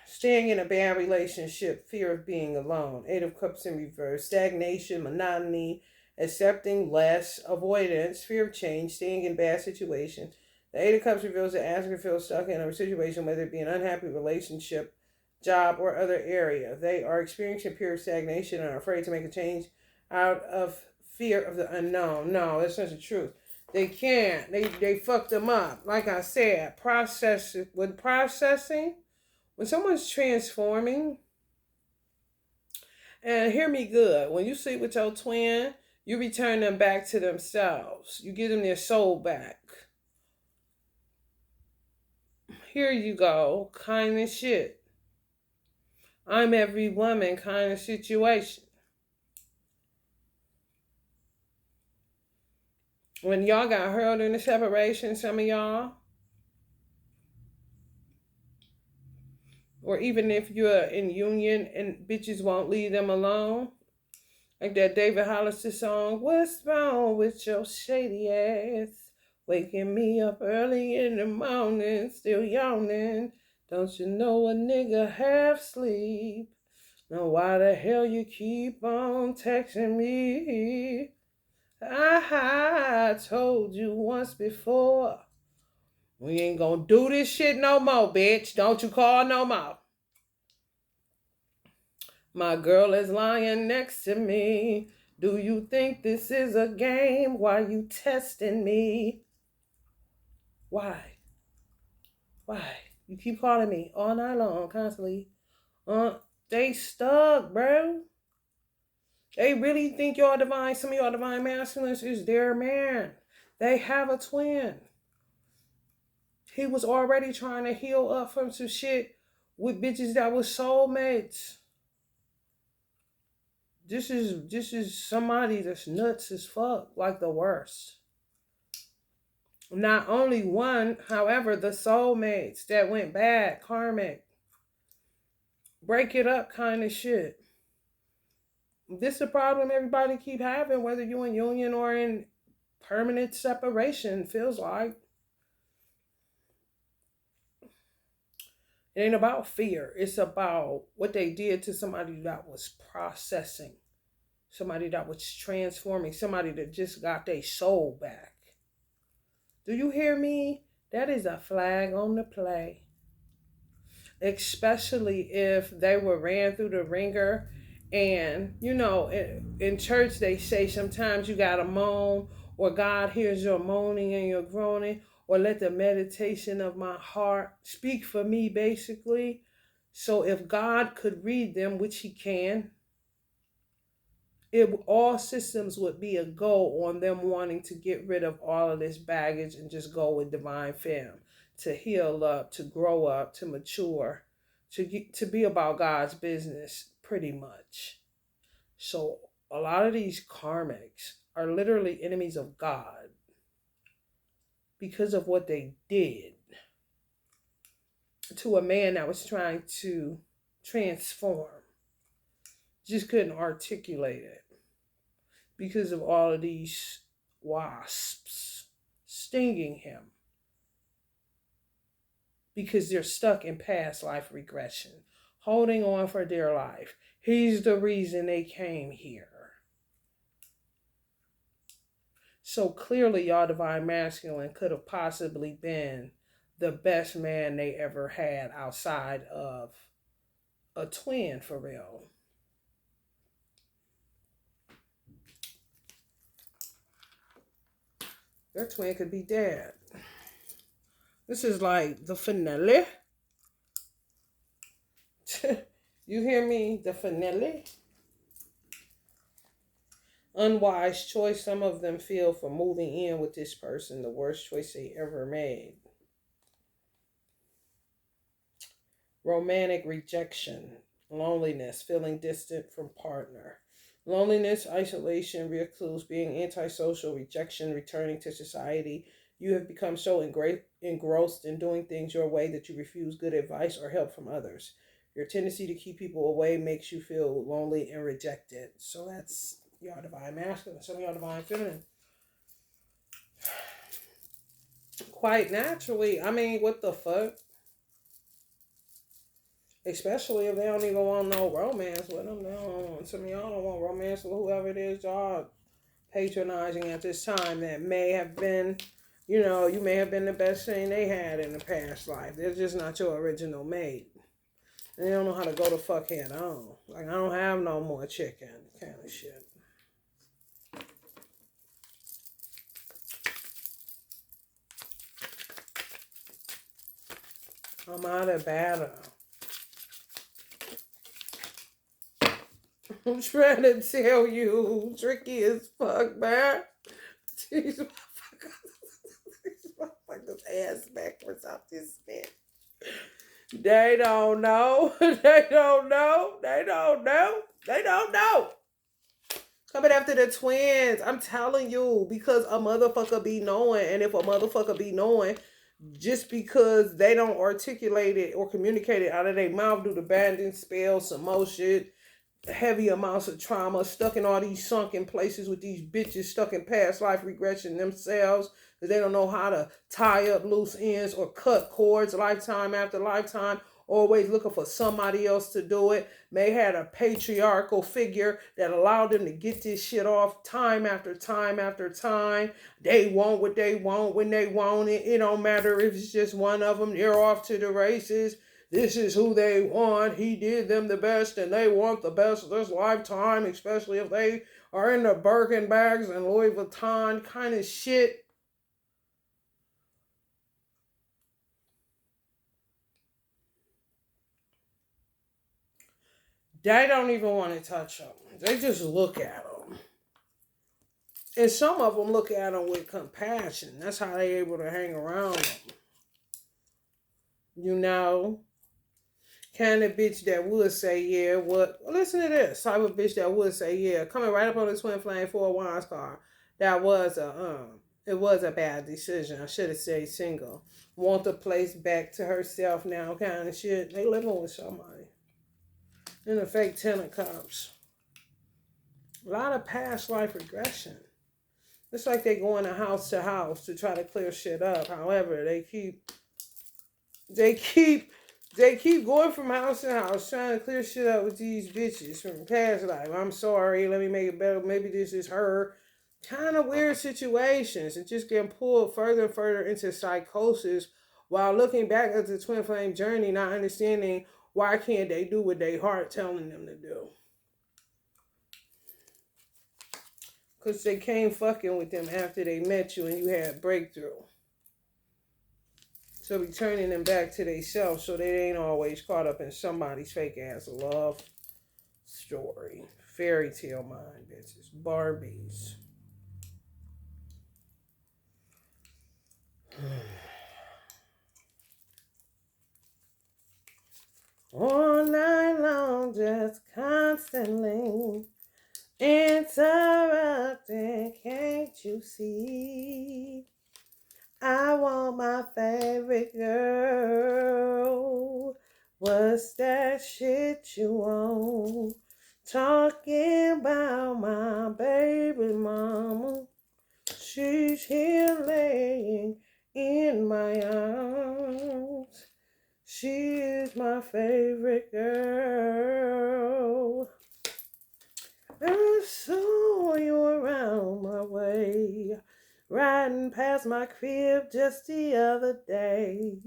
[SPEAKER 1] Staying in a bad relationship, fear of being alone. 8 of Cups in reverse. Stagnation, monotony, accepting less, avoidance, fear of change, staying in bad situations. The 8 of Cups reveals that Asker feels stuck in a situation, whether it be an unhappy relationship, job, or other area. They are experiencing a period of stagnation and are afraid to make a change out of fear of the unknown. No, that's not the truth. They can't. They fucked them up. Like I said, processing, when someone's transforming, and hear me good, when you sleep with your twin, you return them back to themselves. You give them their soul back. Here you go. Kind of shit. I'm every woman kind of situation. When y'all got hurled into separation, some of y'all, or even if you're in union and bitches won't leave them alone, like that David Hollister song, what's wrong with your shady ass? Waking me up early in the morning, still yawning. Don't you know a nigga half sleep? Now why the hell you keep on texting me? I told you once before. We ain't gonna do this shit no more, bitch. Don't you call no more. My girl is lying next to me. Do you think this is a game? Why you testing me? Why? Why? You keep calling me all night long, constantly. They stuck, bro. They really think y'all divine. Some of y'all divine masculines is their man. They have a twin. He was already trying to heal up from some shit with bitches that was soulmates. This is somebody that's nuts as fuck, like the worst. Not only one, however, the soulmates that went bad, karmic, break it up kind of shit. This is a problem everybody keep having, whether you're in union or in permanent separation, feels like. It ain't about fear. It's about what they did to somebody that was processing, somebody that was transforming, somebody that just got their soul back. Do you hear me? That is a flag on the play. Especially if they were ran through the ringer. And, you know, in church they say sometimes you got to moan, or God hears your moaning and your groaning, or let the meditation of my heart speak for me, basically. So if God could read them, which he can, all systems would be a go on them wanting to get rid of all of this baggage and just go with divine femme, to heal up, to grow up, to mature, to be about God's business, pretty much. So a lot of these karmics are literally enemies of God because of what they did to a man that was trying to transform. Just couldn't articulate it because of all of these wasps stinging him, because they're stuck in past life regression, holding on for dear life. He's the reason they came here. So clearly, y'all divine masculine could have possibly been the best man they ever had outside of a twin, for real. Their twin could be dead. This is like the finale. You hear me? The finale. Unwise choice some of them feel for moving in with this person. The worst choice they ever made. Romantic rejection. Loneliness. Feeling distant from partner. Loneliness, isolation, recluse, being antisocial, rejection, returning to society. You have become so engrossed in doing things your way that you refuse good advice or help from others. Your tendency to keep people away makes you feel lonely and rejected. So that's y'all divine masculine, some of y'all divine feminine. Quite naturally, I mean, what the fuck? Especially if they don't even want no romance with them. Some of y'all don't want romance with whoever it is y'all patronizing at this time that may have been, you know, you may have been the best thing they had in the past life. They're just not your original mate. And they don't know how to go the fuck head on. Like, I don't have no more chicken kind of shit. I'm out of battle. I'm trying to tell you, tricky as fuck, man. These motherfuckers ass backwards off this bitch. They don't know. They don't know. They don't know. They don't know. Coming after the twins. I'm telling you, because a motherfucker be knowing. And if a motherfucker be knowing, just because they don't articulate it or communicate it out of their mouth due to abandon spells, some more shit, heavy amounts of trauma, stuck in all these sunken places with these bitches stuck in past life regression themselves, because they don't know how to tie up loose ends or cut cords lifetime after lifetime, always looking for somebody else to do it. May had a patriarchal figure that allowed them to get this shit off time after time after time. They want what they want when they want it. It don't matter if it's just one of them. They're off to the races. This is who they want. He did them the best and they want the best of this lifetime, especially if they are in the Birkin bags and Louis Vuitton kind of shit. They don't even want to touch them. They just look at them. And some of them look at them with compassion. That's how they're able to hang around them. You know? Kind of bitch that would say, yeah, what? Well, listen to this. Type of bitch that would say, yeah, coming right up on the twin flame 4 Wands card. That was it was a bad decision. I should have stayed single. Want the place back to herself now kind of shit. They living with somebody. And the fake 10 of Cups. A lot of past life regression. It's like they going to house to try to clear shit up. However, they keep going from house to house trying to clear shit up with these bitches from past life. I'm sorry, let me make it better. Maybe this is her. Kind of weird situations and just getting pulled further and further into psychosis while looking back at the twin flame journey, not understanding why can't they do what their heart telling them to do. Because they came fucking with them after they met you and you had breakthrough. So returning them back to themselves so they ain't always caught up in somebody's fake ass love story. Fairy tale mind, bitches. Barbies. All night long, just constantly interrupting, can't you see? I want my favorite girl. What's that shit you want? Talking about my baby mama. She's here laying in my arms. She is my favorite girl. I saw you around my way, riding past my crib just the other day.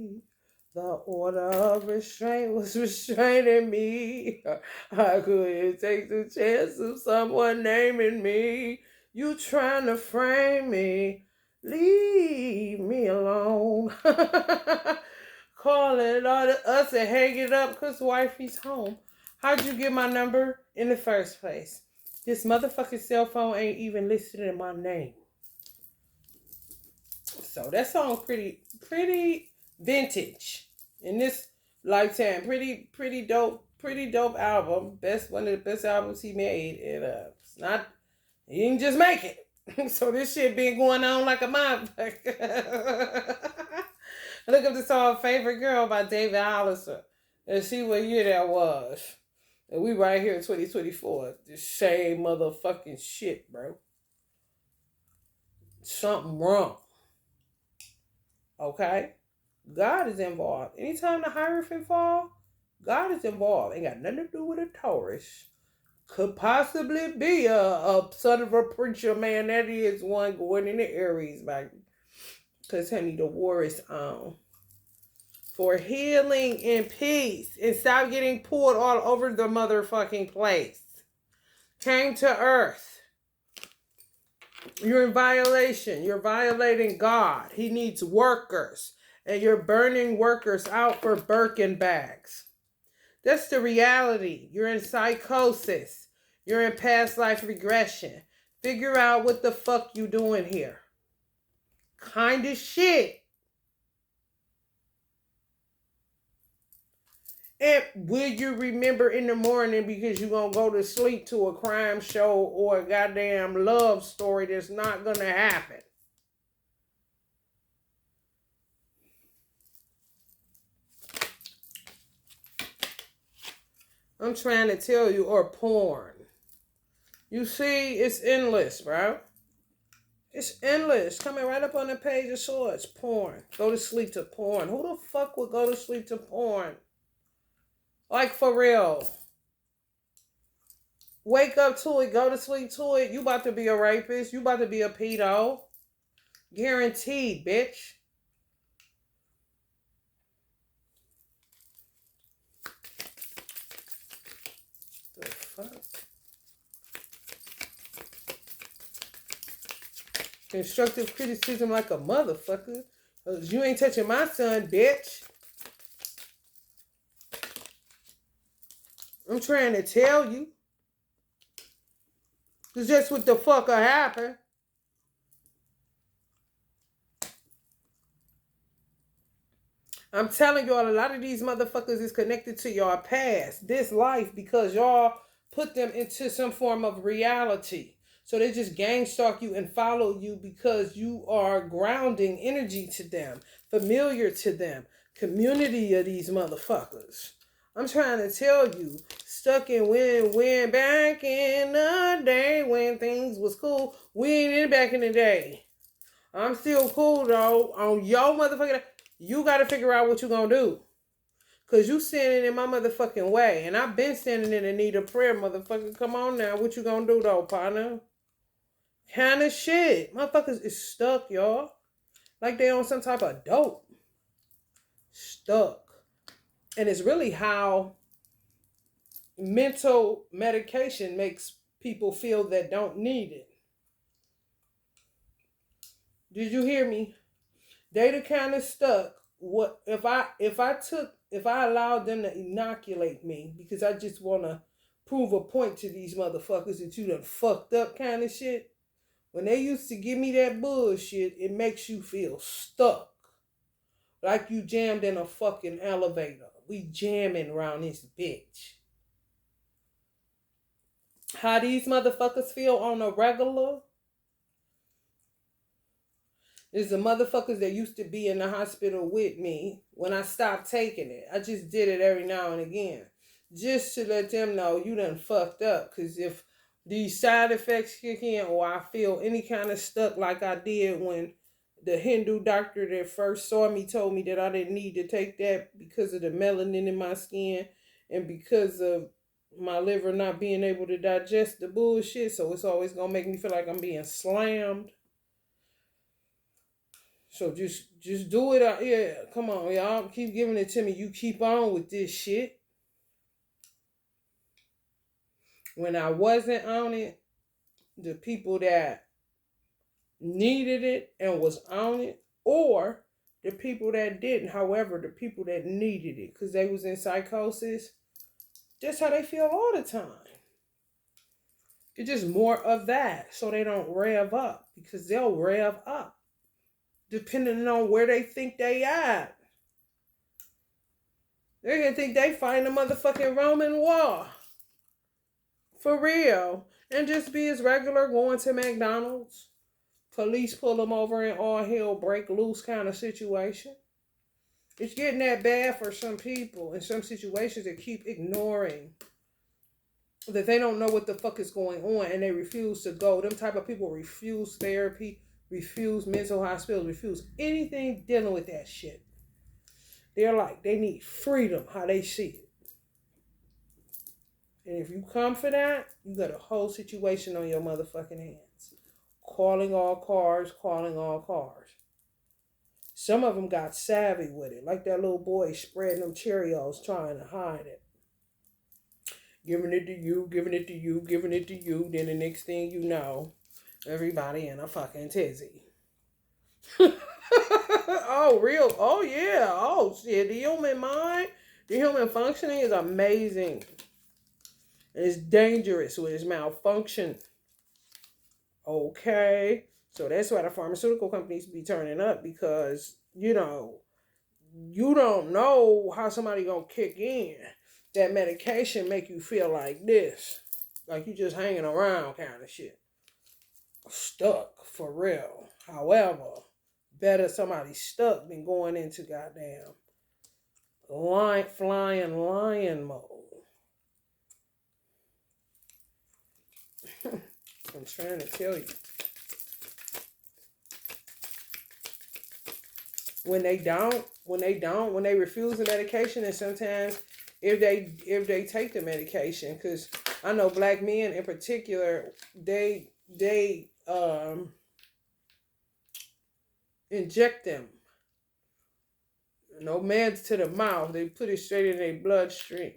[SPEAKER 1] The order of restraint was restraining me. I couldn't take the chance of someone naming me. You trying to frame me. Leave me alone. Calling all the us and hang it up because wifey's home. How'd you get my number in the first place? This motherfucking cell phone ain't even listed in my name. So that song pretty vintage in this lifetime. Pretty dope album. One of the best albums he made. And it's not, he didn't just make it. So this shit been going on like a motherfucker. Look up the song Favorite Girl by David Hollister and see what year that was. And we right here in 2024. The same motherfucking shit, bro. Something wrong. Okay? God is involved. Anytime the Hierophant fall, God is involved. Ain't got nothing to do with a Taurus. Could possibly be a son of a preacher man. That is one going into Aries, baby. Because, honey, the war is on. For healing and peace. And stop getting pulled all over the motherfucking place. Came to earth. You're in violation. You're violating God. He needs workers. And you're burning workers out for Birkin bags. That's the reality. You're in psychosis. You're in past life regression. Figure out what the fuck you doing here. Kind of shit. And will you remember in the morning because you're going to go to sleep to a crime show or a goddamn love story that's not going to happen? I'm trying to tell you, or porn. You see, it's endless, bro. It's endless. Coming right up on the page of swords. Porn. Go to sleep to porn. Who the fuck would go to sleep to porn? Like, for real. Wake up to it. Go to sleep to it. You about to be a rapist. You about to be a pedo. Guaranteed, bitch. The fuck? Constructive criticism like a motherfucker. You ain't touching my son, bitch. I'm trying to tell you. It's just what the fuck happened. I'm telling y'all, a lot of these motherfuckers is connected to y'all past, this life, because y'all put them into some form of reality. So they just gang stalk you and follow you because you are grounding energy to them, familiar to them, community of these motherfuckers. I'm trying to tell you, stuck in when back in the day when things was cool. We ain't in back in the day. I'm still cool though. On your motherfucking, you got to figure out what you gonna do. Cause you standing in my motherfucking way. And I've been standing in the need of prayer, motherfucker. Come on now. What you gonna do though, partner? Kind of shit. Motherfuckers is stuck, y'all. Like they on some type of dope. Stuck. And it's really how mental medication makes people feel that don't need it. Did you hear me? They the kind of stuck. What if I allowed them to inoculate me because I just want to prove a point to these motherfuckers that you done fucked up kind of shit. When they used to give me that bullshit, it makes you feel stuck. Like you jammed in a fucking elevator. We jamming around this bitch. How these motherfuckers feel on a regular is the motherfuckers that used to be in the hospital with me when I stopped taking it. I just did it every now and again. Just to let them know you done fucked up. Because if these side effects kick in or I feel any kind of stuck like I did when the Hindu doctor that first saw me told me that I didn't need to take that because of the melanin in my skin and because of my liver not being able to digest the bullshit. So it's always going to make me feel like I'm being slammed. So just do it. Yeah, come on, y'all. Keep giving it to me. You keep on with this shit. When I wasn't on it, the people that needed it and was on it, or the people that didn't. However, the people that needed it because they was in psychosis, that's how they feel all the time. It's just more of that so they don't rev up because they'll rev up depending on where they think they at. They're going to think they find a motherfucking Roman wall. For real. And just be as regular going to McDonald's. Police pull them over and all hell break loose kind of situation. It's getting that bad for some people in some situations that keep ignoring that they don't know what the fuck is going on and they refuse to go. Them type of people refuse therapy, refuse mental hospitals, refuse anything dealing with that shit. They're like, they need freedom, how they see it. And if you come for that, you got a whole situation on your motherfucking hands. Calling all cars. Some of them got savvy with it. Like that little boy spreading them Cheerios trying to hide it. Giving it to you. Then the next thing you know, everybody in a fucking tizzy. Oh, real? Oh, yeah. Oh, shit. The human mind, the human functioning is amazing. And it's dangerous when it's malfunction. Okay. So that's why the pharmaceutical companies be turning up because, you don't know how somebody gonna kick in. That medication make you feel like this. Like you just hanging around kind of shit. Stuck, for real. However, better somebody stuck than going into goddamn flying lion mode. I'm trying to tell you. When they refuse the medication, and sometimes if they take the medication, because I know black men in particular, they inject them. No meds to the mouth. They put it straight in their bloodstream.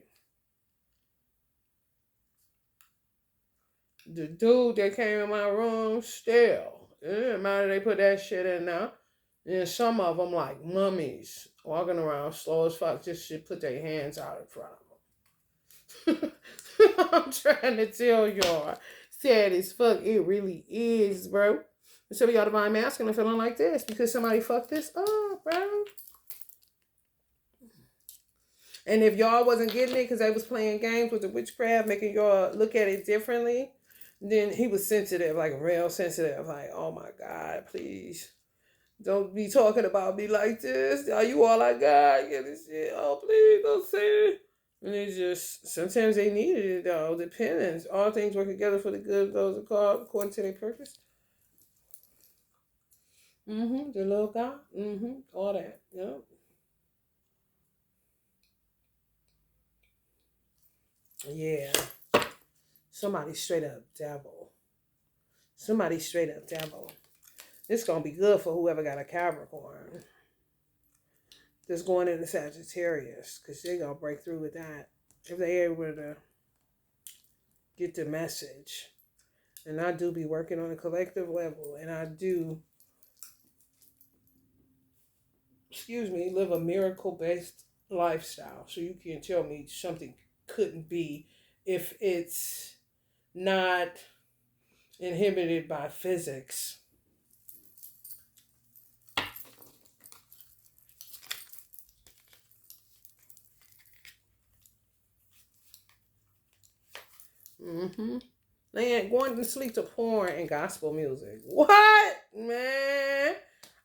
[SPEAKER 1] The dude that came in my room, still. It didn't matter, they put that shit in there. And some of them, like mummies, walking around slow as fuck, just should put their hands out in front of them. I'm trying to tell y'all. Sad as fuck. It really is, bro. And some of y'all divine masculine feeling like this because somebody fucked this up, bro. And if y'all wasn't getting it because they was playing games with the witchcraft, making y'all look at it differently, then he was sensitive, like real sensitive. Like, oh my God, please. Don't be talking about me like this. Are you all I got? Get this shit. Oh, please don't say it. And it's just, sometimes they needed it though. Dependence. All things work together for the good of those are called according to their purpose. The little God. All that. Yep. Yeah. Somebody straight up devil. Somebody straight up devil. It's going to be good for whoever got a Capricorn that's going into Sagittarius, because they're going to break through with that if they're able to get the message. And I do be working on a collective level, and I do, live a miracle-based lifestyle. So you can't tell me something couldn't be if it's not inhibited by physics. They ain't going to sleep to porn and gospel music. What, man?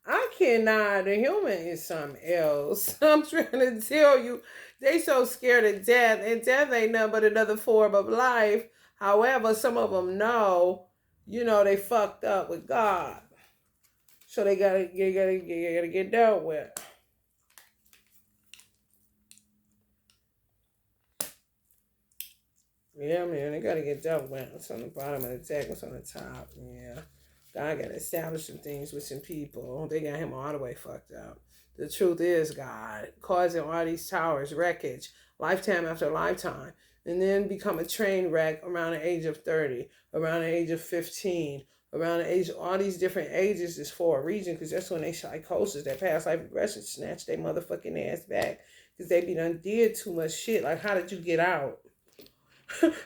[SPEAKER 1] I cannot. The human is something else. I'm trying to tell you, they so scared of death, and death ain't nothing but another form of life. However, some of them know, they fucked up with God, so they gotta get dealt with. Yeah, man, they gotta get dealt with. What's on the bottom of the deck? What's on the top? Yeah. God gotta establish some things with some people. They got him all the way fucked up. The truth is, God, causing all these towers, wreckage, lifetime after lifetime, and then become a train wreck around the age of 30, around the age of 15, around the age of all these different ages is for a reason, because that's when they psychosis, that past life regression, snatch their motherfucking ass back, because they be done did too much shit. Like, how did you get out?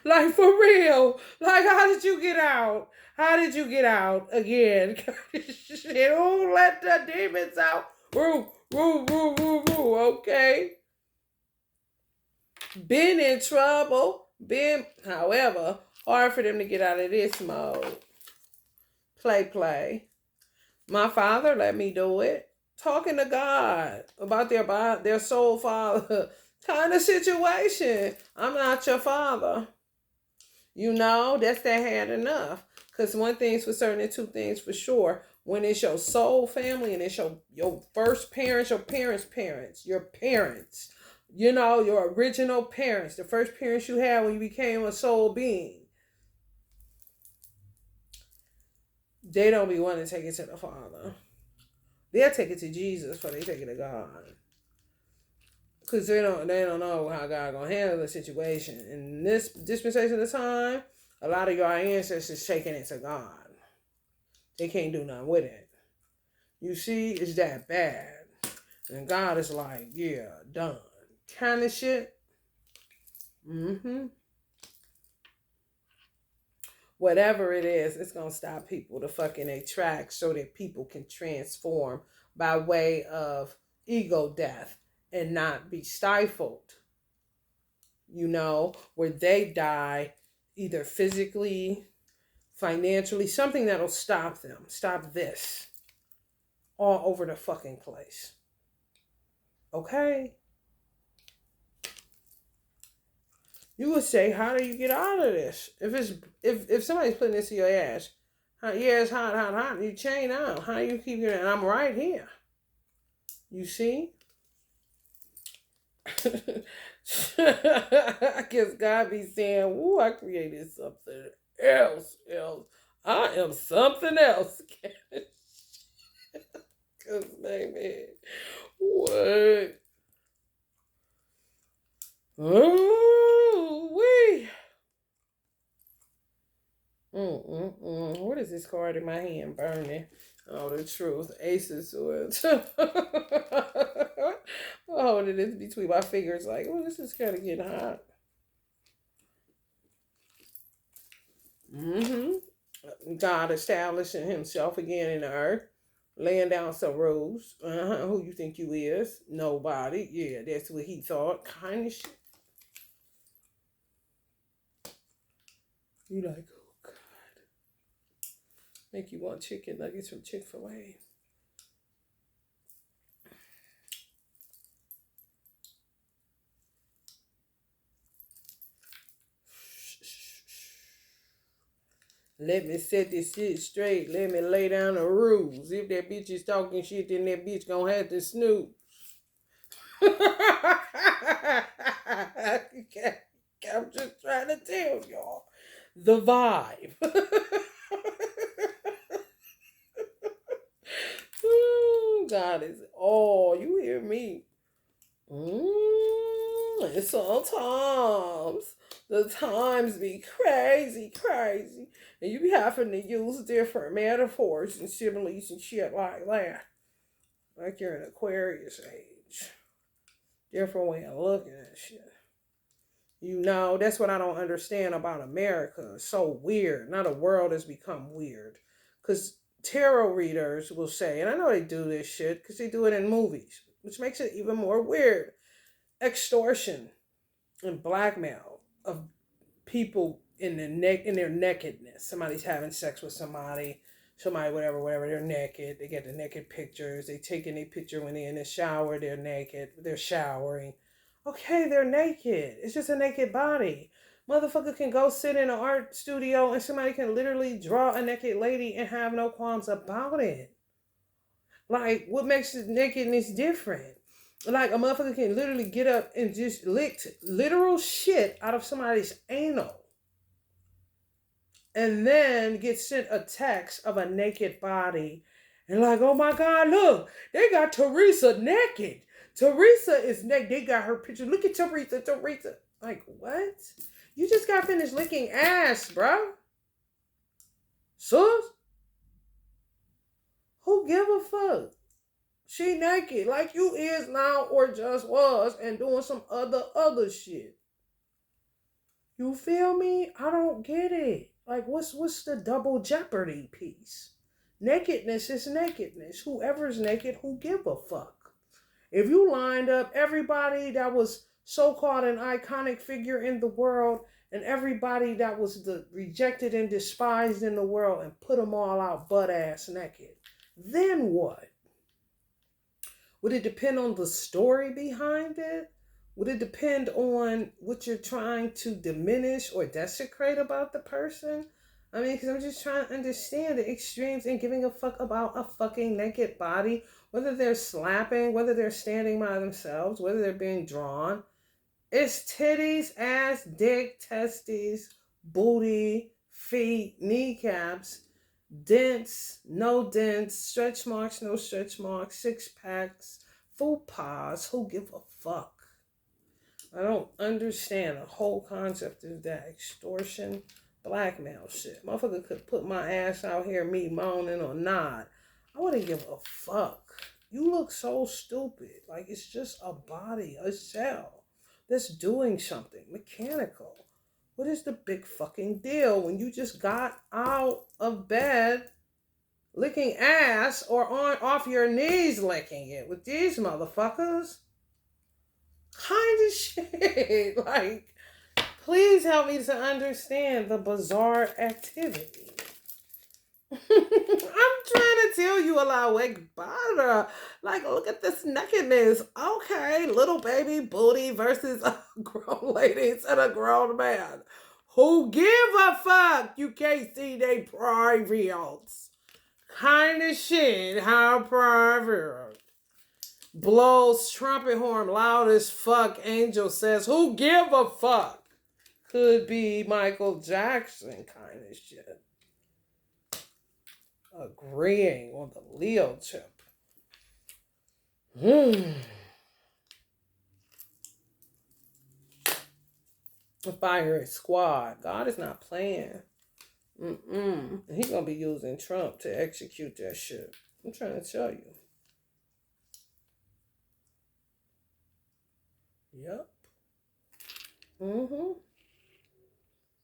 [SPEAKER 1] Like, for real. Like, how did you get out? How did you get out again? Who let the demons out? Woo, woo, woo, woo, woo. Okay. Been in trouble. However, hard for them to get out of this mode. Play. My father let me do it. Talking to God about their soul father kind of situation. I'm not your father. That's that had enough. Because one thing's for certain and two things for sure. When it's your soul family and it's your first parents, your parents, your parents, your original parents, the first parents you had when you became a soul being, they don't be wanting to take it to the Father. They'll take it to Jesus before they take it to God. Because they don't know how God gonna handle the situation. In this dispensation of time, a lot of your ancestors taking it to God. They can't do nothing with it. You see, it's that bad. And God is like, yeah, done. Kind of shit. Whatever it is, it's gonna stop people to fucking their tracks so that people can transform by way of ego death and not be stifled, where they die either physically, financially, something that'll stop them, stop this all over the fucking place. Okay? You would say, how do you get out of this? If somebody's putting this in your ass, it's hot, you chain out. How do you keep getting? And I'm right here. You see? I guess God be saying, "Ooh, I created something else. I am something else." Cause baby, what? Ooh, wee. What is this card in my hand burning? Oh, the truth. Ace of Swords. Holding this between my fingers, like, oh, this is kind of getting hot. God establishing himself again in the earth, laying down some rules. Who you think you is? Nobody. Yeah, that's what he thought. Kind of shit. You like, oh God. Make you want chicken nuggets from Chick-fil-A. Let me set this shit straight. Let me lay down the rules. If that bitch is talking shit, then that bitch gonna have to snoop. I'm just trying to tell y'all the vibe. Ooh, God is all. You hear me? And sometimes the times be crazy, crazy. And you be having to use different metaphors and similes and shit like that. Like you're in Aquarius age. Different way of looking at shit. You know, that's what I don't understand about America. It's so weird. Now the world has become weird. Because tarot readers will say, and I know they do this shit because they do it in movies, which makes it even more weird. Extortion and blackmail of people in their nakedness. Somebody's having sex with somebody, whatever, they're naked. They get the naked pictures. They take in a picture when they're in the shower, they're naked, they're showering. Okay, they're naked. It's just a naked body. Motherfucker can go sit in an art studio and somebody can literally draw a naked lady and have no qualms about it. Like, what makes the nakedness different? Like, a motherfucker can literally get up and just lick literal shit out of somebody's anal. And then get sent a text of a naked body. And like, oh my God, look, they got Teresa naked. Teresa is naked. They got her picture. Look at Teresa. Like, what? You just got finished licking ass, bro. Sus? Who give a fuck? She naked like you is now or just was and doing some other shit. You feel me? I don't get it. Like, what's the double jeopardy piece? Nakedness is nakedness. Whoever's naked, who give a fuck? If you lined up everybody that was so-called an iconic figure in the world and everybody that was the rejected and despised in the world and put them all out butt-ass naked, then what? Would it depend on the story behind it? Would it depend on what you're trying to diminish or desecrate about the person? I mean, because I'm just trying to understand the extremes in giving a fuck about a fucking naked body, whether they're slapping, whether they're standing by themselves, whether they're being drawn. It's titties, ass, dick, testes, booty, feet, kneecaps, dents, no dents, stretch marks, no stretch marks, six packs, full paws. Who give a fuck? I don't understand the whole concept of that extortion, blackmail shit. Motherfucker could put my ass out here, me moaning or not. I wouldn't give a fuck. You look so stupid. Like, it's just a body, a shell that's doing something mechanical. What is the big fucking deal when you just got out of bed licking ass or off your knees licking it with these motherfuckers? Kind of shit. Like, please help me to understand the bizarre activity. I'm trying to tell you a lot of butter. Like, look at this nakedness. Okay, little baby booty versus a grown lady and a grown man. Who give a fuck? You can't see they privates. Kind of shit. How private. Blows trumpet horn loud as fuck. Angel says, who give a fuck? Could be Michael Jackson kind of shit. Agreeing on the Leo chip. Fire squad. God is not playing. He's gonna be using Trump to execute that shit. I'm trying to tell you. Yep.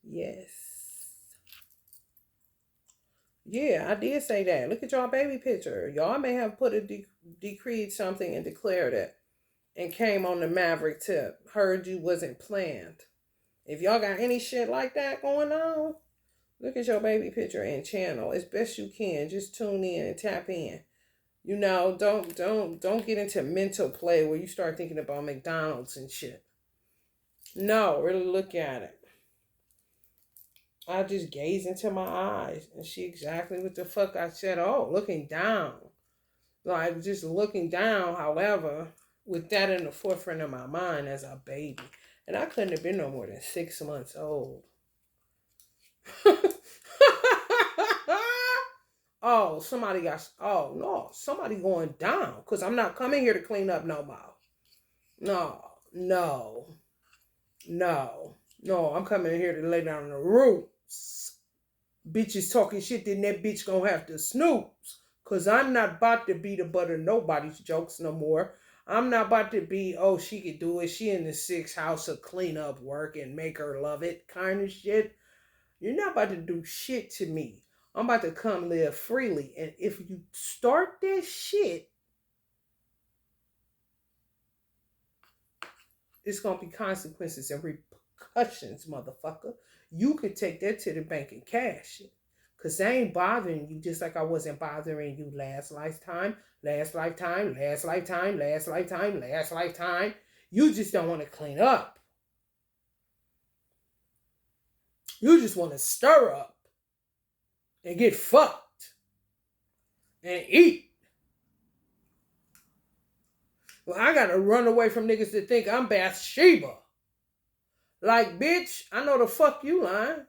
[SPEAKER 1] Yes. Yeah, I did say that. Look at y'all baby picture. Y'all may have put a decreed something and declared it and came on the Maverick tip. Heard you wasn't planned. If y'all got any shit like that going on, look at your baby picture and channel as best you can. Just tune in and tap in. You know, don't get into mental play where you start thinking about McDonald's and shit. No, really look at it. I just gaze into my eyes and see exactly what the fuck I said. Oh, looking down. Like just looking down, however, with that in the forefront of my mind as a baby. And I couldn't have been no more than 6 months old. Oh, somebody going down. Because I'm not coming here to clean up no more. No, I'm coming here to lay down the rules. Bitches talking shit, then that bitch gonna have to snooze. Because I'm not about to be the butt of nobody's jokes no more. I'm not about to be, oh, she could do it. She in the 6th house of clean up work and make her love it kind of shit. You're not about to do shit to me. I'm about to come live freely. And if you start that shit, it's going to be consequences and repercussions, motherfucker. You could take that to the bank and cash it. Because I ain't bothering you just like I wasn't bothering you last lifetime. You just don't want to clean up. You just want to stir up and get fucked and eat. Well, I gotta run away from niggas that think I'm Bathsheba. Like, bitch, I know the fuck you lying.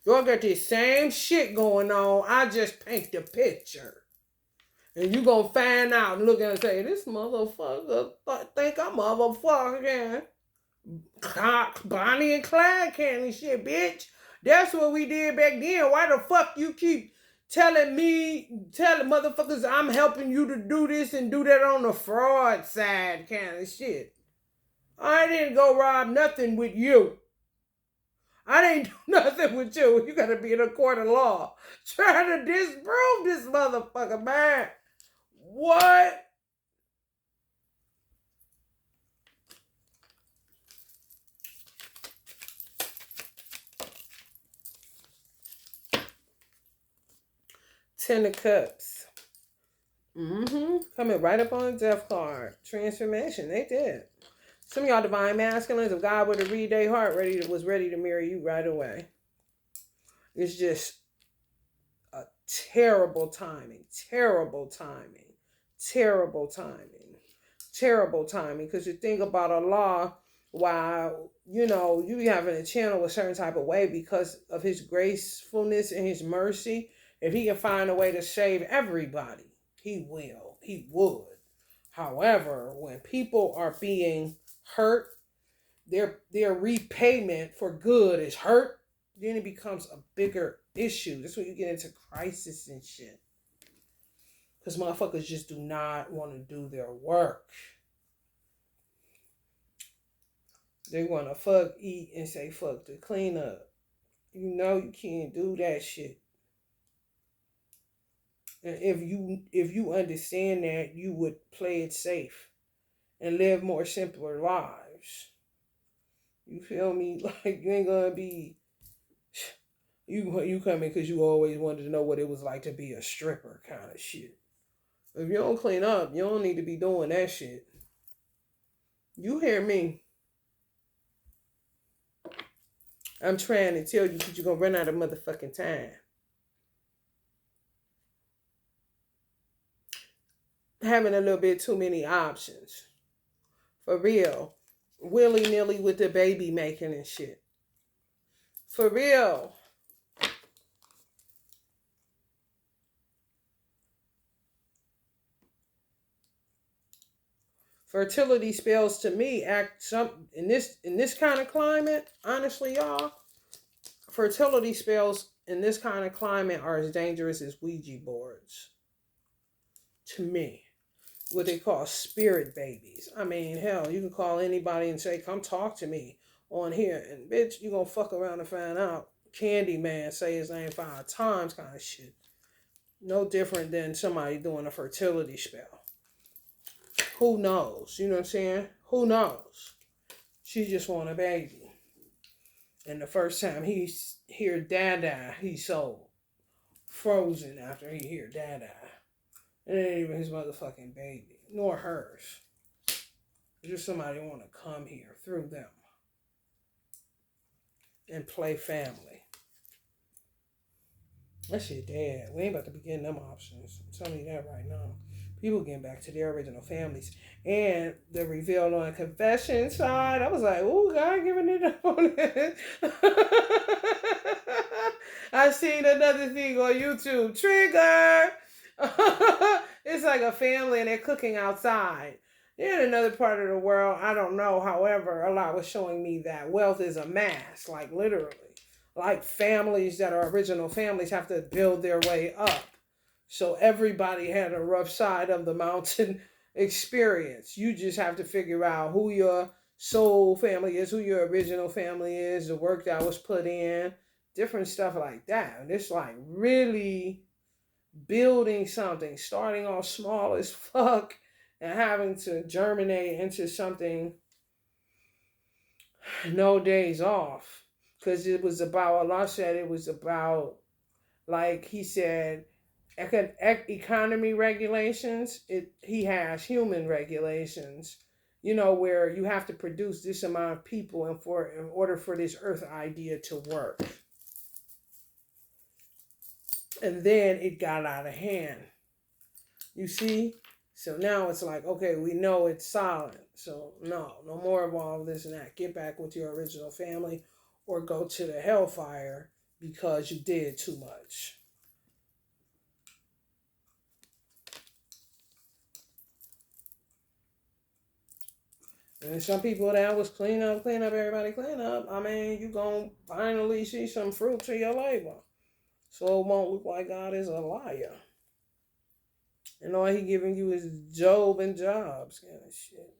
[SPEAKER 1] Y'all got this same shit going on. I just paint the picture. And you gonna find out and look at it and say, this motherfucker think I'm motherfucking Bonnie and Clyde candy shit, bitch. That's what we did back then. Why the fuck you keep telling motherfuckers I'm helping you to do this and do that on the fraud side kind of shit? I didn't go rob nothing with you. I didn't do nothing with you. You gotta be in a court of law trying to disprove this motherfucker, man. What? Ten of Cups. Coming right up on the death card. Transformation. They did. Some of y'all divine masculines, if God were to read their heart, was ready to marry you right away. It's just a terrible timing. Because you think about Allah, while, you having a channel a certain type of way because of his gracefulness and his mercy, if he can find a way to save everybody, he will. He would. However, when people are being hurt, their repayment for good is hurt, then it becomes a bigger issue. That's when you get into crisis and shit. Because motherfuckers just do not want to do their work. They want to fuck, eat, and say fuck the cleanup. You know you can't do that shit. And if you understand that, you would play it safe and live more simpler lives. You feel me? Like, you ain't gonna be you coming because you always wanted to know what it was like to be a stripper kind of shit. If you don't clean up, you don't need to be doing that shit. You hear me? I'm trying to tell you because you're gonna run out of motherfucking time. having a little bit too many options. For real. Willy-nilly with the baby making and shit. For real. Fertility spells to me act some in this kind of climate, honestly, y'all. Fertility spells in this kind of climate are as dangerous as Ouija boards. To me. What they call spirit babies. I mean, hell, you can call anybody and say, come talk to me on here. And bitch, you gonna fuck around and find out. Candyman say his name 5 times kind of shit. No different than somebody doing a fertility spell. Who knows? You know what I'm saying? Who knows? She just want a baby. And the first time he hear Dada, he's so frozen after he hear Dada. It ain't even his motherfucking baby, nor hers. It's just somebody want to come here through them and play family. That shit dead. We ain't about to be getting them options. I'm telling you that right now. People getting back to their original families. And the revealed on confession side, I was like, ooh, God giving it up on it. I seen another thing on YouTube. Trigger! It's like a family and they're cooking outside. In another part of the world, I don't know. However, a lot was showing me that wealth is a mass, like literally. Like families that are original families have to build their way up. So everybody had a rough side of the mountain experience. You just have to figure out who your soul family is, who your original family is, the work that was put in, different stuff like that. And it's like really building something, starting off small as fuck and having to germinate into something no days off. Because it was about, Allah said it was about, like he said, economy regulations. He has human regulations, you know, where you have to produce this amount of people in order for this earth idea to work. And then it got out of hand. You see? So now it's like, okay, we know it's solid. So no more of all this and that. Get back with your original family or go to the hellfire because you did too much. And some people that was clean up, everybody clean up. I mean, you gonna finally see some fruit to your labor. So it won't look like God is a liar. And all he giving you is Job and jobs kind of shit.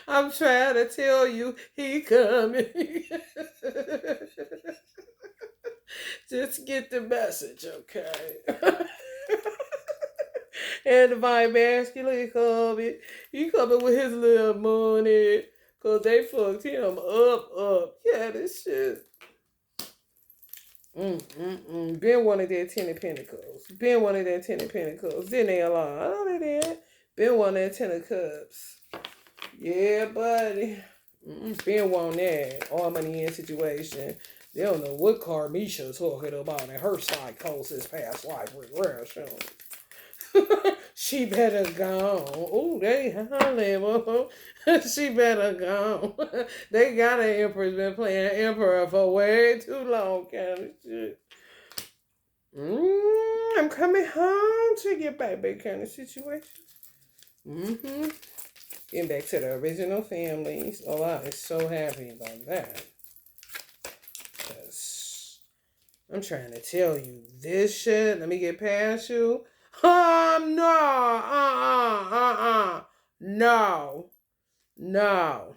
[SPEAKER 1] I'm trying to tell you, he coming. Just get the message, okay? And the divine masculine coming. He coming with his little money. Cause they fucked him up. Yeah, this shit. Been one of their 10 of Pentacles. Been one of their 10 of Pentacles. Didn't they allow? I know they did. Been one of their 10 of Cups. Yeah, buddy. Been one that. All money in situation. They don't know what KARMICS talking about in her psychosis past life regression. She better go. Oh, they hollering. She better go. They got an emperor's been playing emperor for way too long, kind of shit. I'm coming home to get back, kind of situation. Getting back to the original families. Oh, I am so happy about that. Because I'm trying to tell you this shit. Let me get past you. No.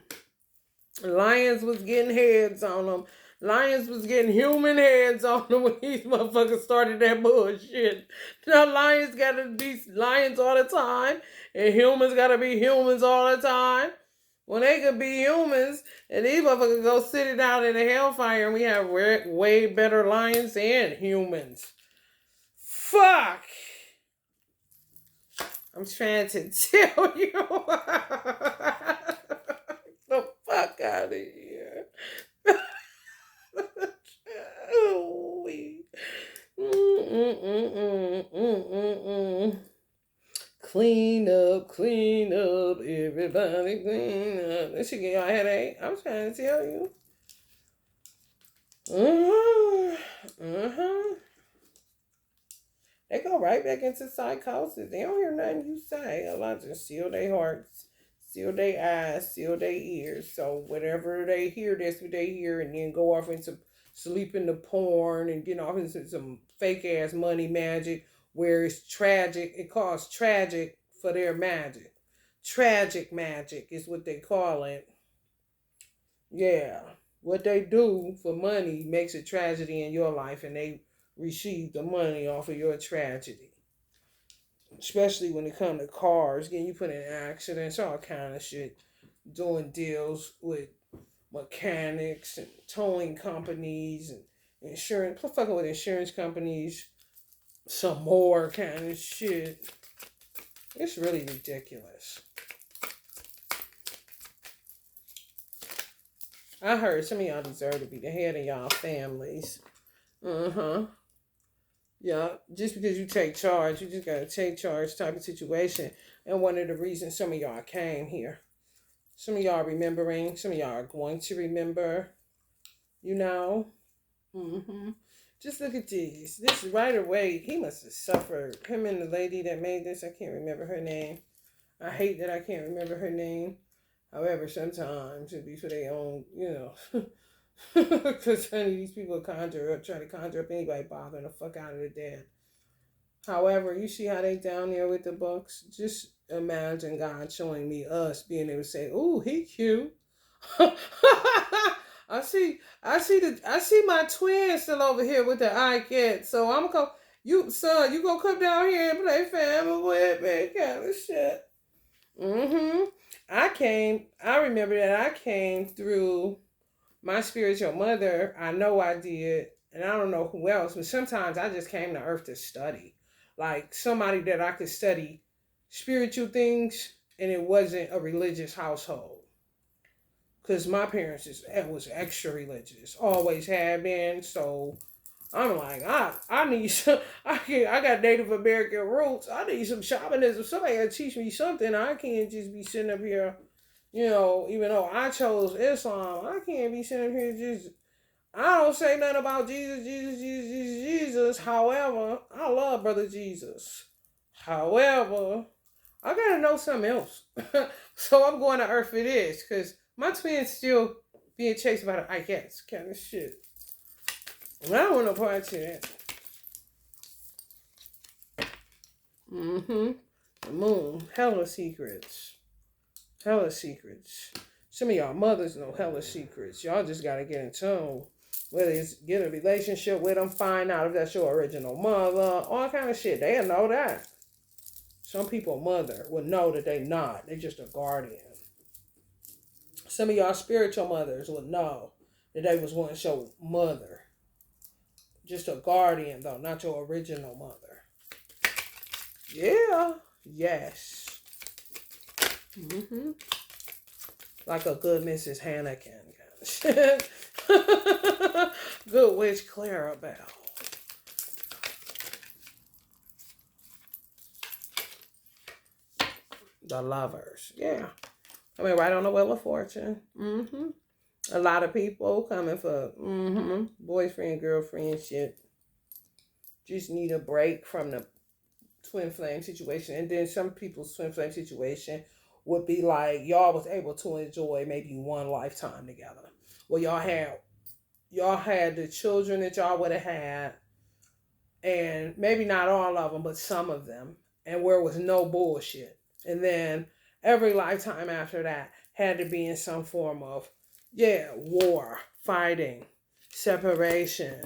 [SPEAKER 1] Lions was getting heads on them. Lions was getting human heads on them when these motherfuckers started that bullshit. Now lions gotta be lions all the time, and humans gotta be humans all the time. When they could be humans, and these motherfuckers go sit it out in the hellfire, and we have way better lions and humans. Fuck! I'm trying to tell you. The fuck out of here. Ooh-wee. Mm-mm-mm-mm-mm-mm-mm. Clean up, everybody clean up. That shit get y'all a headache. I'm trying to tell you. Uh-huh. They go right back into psychosis. They don't hear nothing you say. A lot just seal their hearts, seal their eyes, seal their ears. So whatever they hear, that's what they hear, and then go off into sleep into porn and get off into some fake ass money magic where it's tragic. It calls tragic for their magic. Tragic magic is what they call it. Yeah. What they do for money makes a tragedy in your life, and they receive the money off of your tragedy. Especially when it comes to cars, getting you put in accidents, all kind of shit. Doing deals with mechanics and towing companies and insurance, fucking with insurance companies, some more kind of shit. It's really ridiculous. I heard some of y'all deserve to be the head of y'all families. Uh-huh. Yeah, just because you take charge, you just gotta take charge type of situation. And one of the reasons some of y'all came here. Some of y'all remembering, some of y'all are going to remember, you know. Mm-hmm. Just look at these. This right away, he must have suffered. Him and the lady that made this, I can't remember her name. I hate that I can't remember her name. However, sometimes it be for their own, because honey, these people try to conjure up anybody bothering the fuck out of the dead. However, you see how they down there with the books? Just imagine God showing me us being able to say, "Ooh, he cute." I see my twin still over here with the eye cat. So I'm gonna you gonna come down here and play family with me, kind of shit. Mm-hmm. I remember that I came through my spiritual mother. I know I did, and I don't know who else, but sometimes I just came to earth to study. Like somebody that I could study spiritual things, and it wasn't a religious household. Because my parents was extra religious, always have been. So I'm like, I need some. I got Native American roots. I need some shamanism. Somebody got to teach me something. I can't just be sitting up here, even though I chose Islam, I can't be sitting up here just. I don't say nothing about Jesus. However, I love brother Jesus. However, I gotta know something else. So I'm going to earth for this, because my twin's still being chased by the ICATs kind of shit. And I don't want no part to that. Mm-hmm. The moon. Hella secrets. Hella secrets. Some of y'all mothers know hella secrets. Y'all just gotta get in tune. Whether it's get a relationship with them, find out if that's your original mother, all kind of shit. They'll know that. Some people mother will know that they not. They just a guardian. Some of y'all spiritual mothers will know that they was once your mother. Just a guardian though, not your original mother. Yeah. Yes. Mm-hmm. Like a good Mrs. Hannigan kind of shit. Good witch Clarabelle. The lovers. Yeah. I mean, right on the Wheel of Fortune. Mm-hmm. A lot of people coming for boyfriend, girlfriend shit. Just need a break from the twin flame situation. And then some people's twin flame situation would be like, y'all was able to enjoy maybe one lifetime together. Well, y'all had the children that y'all would have had, and maybe not all of them, but some of them, and where it was no bullshit. And then every lifetime after that had to be in some form of, war, fighting, separation,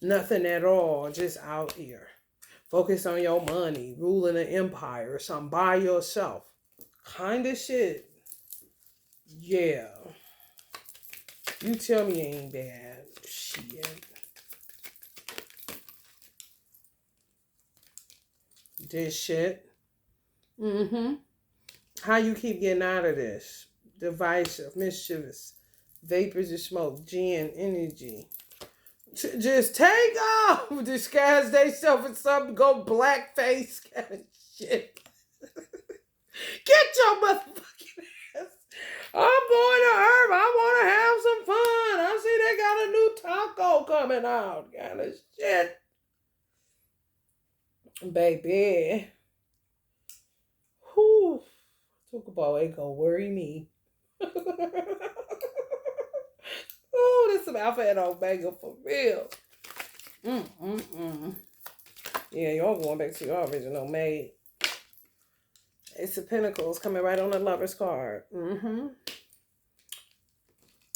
[SPEAKER 1] nothing at all, just out here. Focus on your money, ruling an empire or something by yourself. Kind of shit. Yeah. You tell me it ain't bad. Shit. This shit. Mm-hmm. How you keep getting out of this? Divisive, mischievous, vapors of smoke, gin, energy. Just take off, disguise themselves as something, go blackface kind of shit. Get your motherfucking ass. I'm going to Herb. I want to have some fun. I see they got a new taco coming out. Kind of shit. Baby. Whew. Talk about it gonna worry me. Oh, this some Alpha and Omega for real. Mm. Yeah, y'all going back to your original mate. Ace of Pentacles coming right on the Lover's card. I'm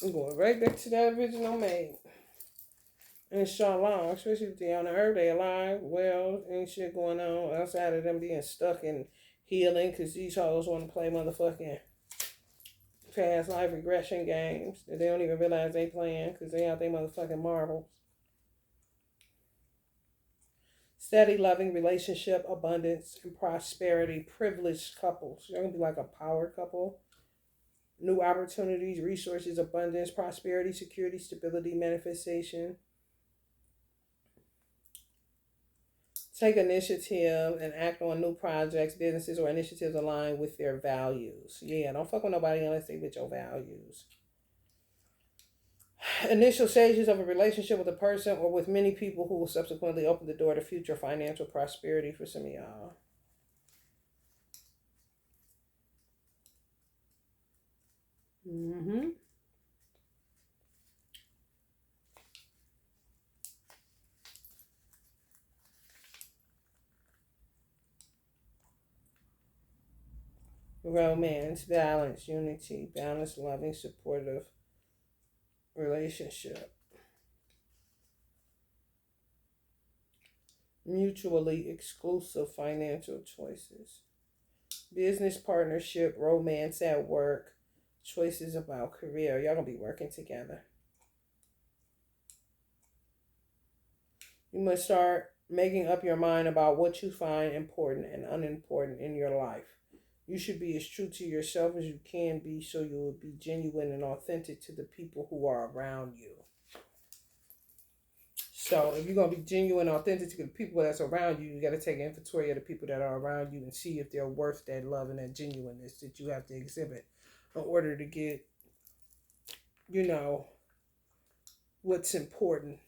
[SPEAKER 1] going right back to that original mate. Inshallah, especially if they on the earth, they alive, well, ain't shit going on outside of them being stuck in healing, because these hoes want to play motherfucking past life regression games that they don't even realize they playing because they out they motherfucking marbles. Steady, loving relationship, abundance, and prosperity, privileged couples. You're going to be like a power couple. New opportunities, resources, abundance, prosperity, security, stability, manifestation. Take initiative and act on new projects, businesses, or initiatives aligned with their values. Yeah, don't fuck with nobody unless they with your values. Initial stages of a relationship with a person or with many people who will subsequently open the door to future financial prosperity for some of y'all. Romance, balance, unity, balanced, loving, supportive relationship. Mutually exclusive financial choices. Business partnership, romance at work, choices about career. Y'all gonna be working together. You must start making up your mind about what you find important and unimportant in your life. You should be as true to yourself as you can be so you will be genuine and authentic to the people who are around you. So if you're going to be genuine and authentic to the people that's around you, you got to take inventory of the people that are around you and see if they're worth that love and that genuineness that you have to exhibit in order to get, what's important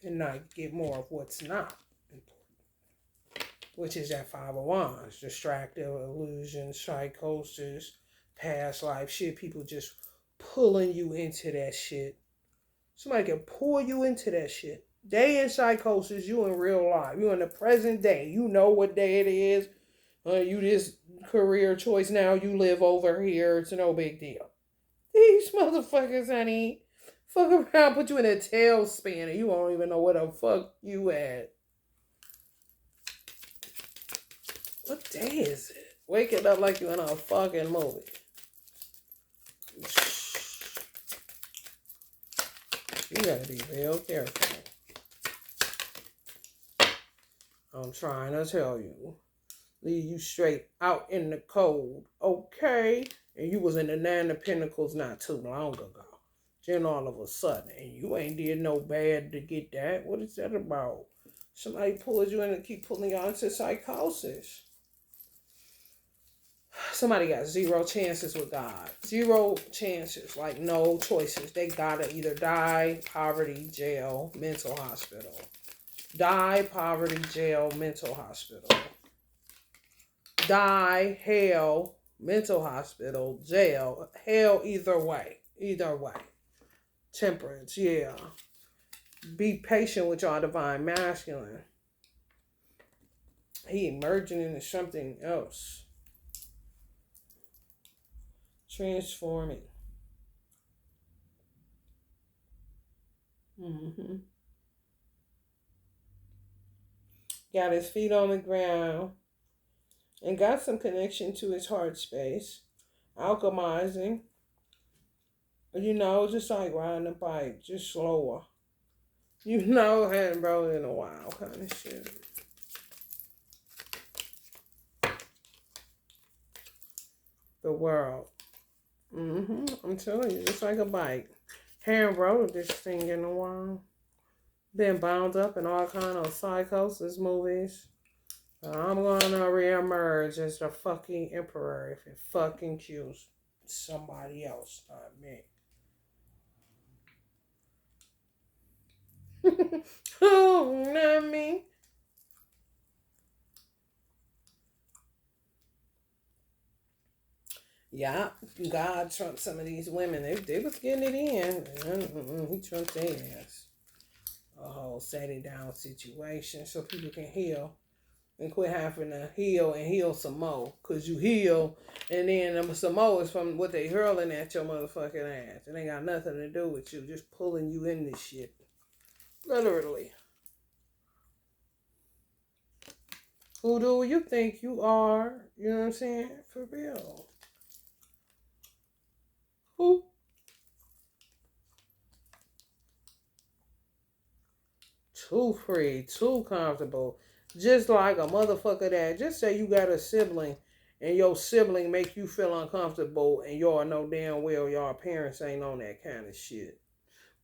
[SPEAKER 1] and not get more of what's not important, which is that Five of Wands, distractive, illusion, psychosis, past life shit. People just pulling you into that shit. Somebody can pull you into that shit. They in psychosis, you in real life. You in the present day. You know what day it is. You this career choice now. You live over here. It's no big deal. These motherfuckers, honey, fuck around, put you in a tailspin and you won't even know where the fuck you at. What day is it? Waking up like you in a fucking movie. You gotta be real careful. I'm trying to tell you. Leave you straight out in the cold, okay? And you was in the Nine of Pentacles not too long ago. Then all of a sudden, and you ain't did no bad to get that. What is that about? Somebody pulls you in and keep pulling you into psychosis. Somebody got zero chances with God. Zero chances, like no choices. They gotta either die, poverty, jail, mental hospital. Die, poverty, jail, mental hospital. Die, hell, mental hospital, jail, hell, either way. Either way. Temperance, yeah. Be patient with your divine masculine. He emerging into something else. Transforming. Got his feet on the ground and got some connection to his heart space. Alchemizing. Just like riding a bike, just slower. Hadn't rode in a while kind of shit. the world. I'm telling you, it's like a bike. Haven't rode this thing in a while. Been bound up in all kind of psychosis movies. I'm gonna reemerge as the fucking emperor if it fucking kills somebody else, not me. Oh, not me. Yeah, God trumped some of these women. They was getting it in. He trumped their ass. A whole setting down situation so people can heal and quit having to heal and heal some more. Because you heal and then some more is from what they hurling at your motherfucking ass. It ain't got nothing to do with you. Just pulling you in this shit. Literally. Who do you think you are? You know what I'm saying? For real. Who? Too free, too comfortable. Just like a motherfucker that, just say you got a sibling and your sibling make you feel uncomfortable and y'all know damn well y'all parents ain't on that kind of shit.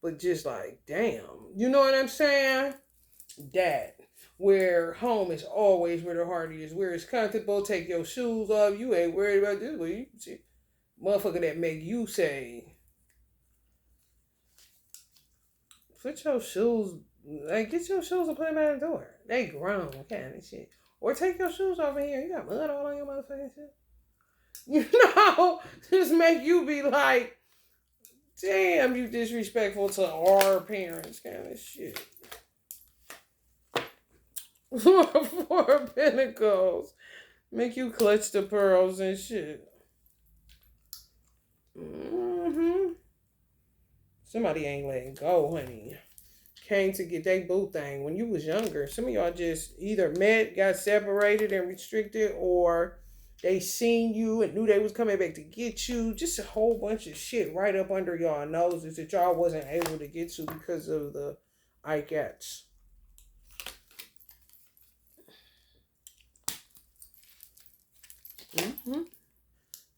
[SPEAKER 1] But just like, damn. You know what I'm saying? That. Where home is always where the heart is. Where it's comfortable, take your shoes off. You ain't worried about this. Well, you see, motherfucker that make you say, put your shoes, like, get your shoes and put them out the door. They grown kind of shit. Or take your shoes off in here. You got mud all on your motherfucking shit. You know, just make you be like, damn, you disrespectful to our parents kind of shit. Four of Pentacles. Make you clutch the pearls and shit. Somebody ain't letting go, honey. Came to get that boo thing when you was younger. Some of y'all just either met, got separated and restricted, or they seen you and knew they was coming back to get you. Just a whole bunch of shit right up under y'all noses that y'all wasn't able to get to because of the ICATs.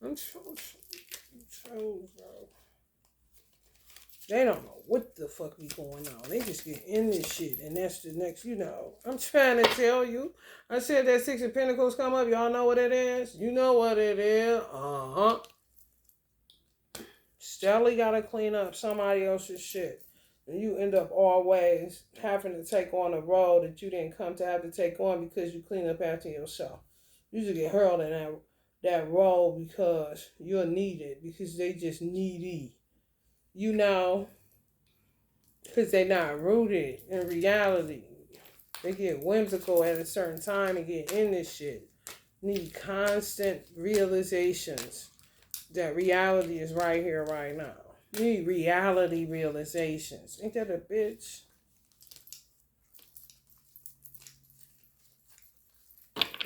[SPEAKER 1] I'm so bro. They don't know what the fuck be going on. They just get in this shit, and that's the next, you know. I'm trying to tell you. I said that Six of Pentacles come up. Y'all know what it is? You know what it is. Stelly got to clean up somebody else's shit. And you end up always having to take on a role that you didn't come to have to take on because you clean up after yourself. You just get hurled in that role because you're needed, because they just needy. You know, because they're not rooted in reality. They get whimsical at a certain time and get in this shit. Need constant realizations that reality is right here, right now. Need reality realizations. Ain't that a bitch?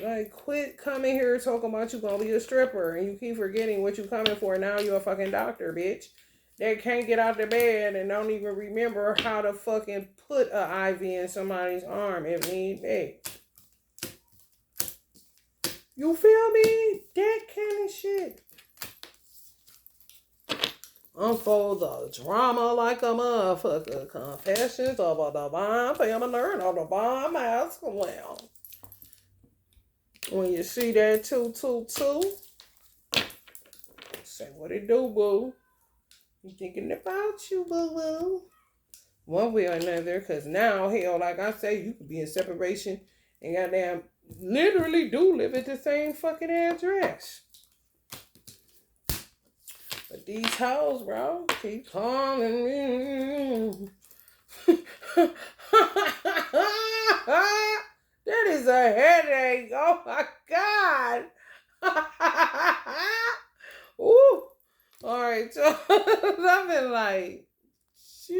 [SPEAKER 1] Like, quit coming here talking about you gonna be a stripper and you keep forgetting what you coming for. Now you're a fucking doctor, bitch. That can't get out of bed and don't even remember how to fucking put an IV in somebody's arm if need be. You feel me? That kind of shit. Unfold the drama like a motherfucker. Confessions of a divine feminine or divine masculine. When you see that 222, say what it do, boo. You thinking about you, boo-boo. One way or another, because now, hell, like I say, you could be in separation and goddamn literally do live at the same fucking address. But these hoes, bro, keep calling me. That is a headache. Oh my God. Ooh. All right, so I've been like,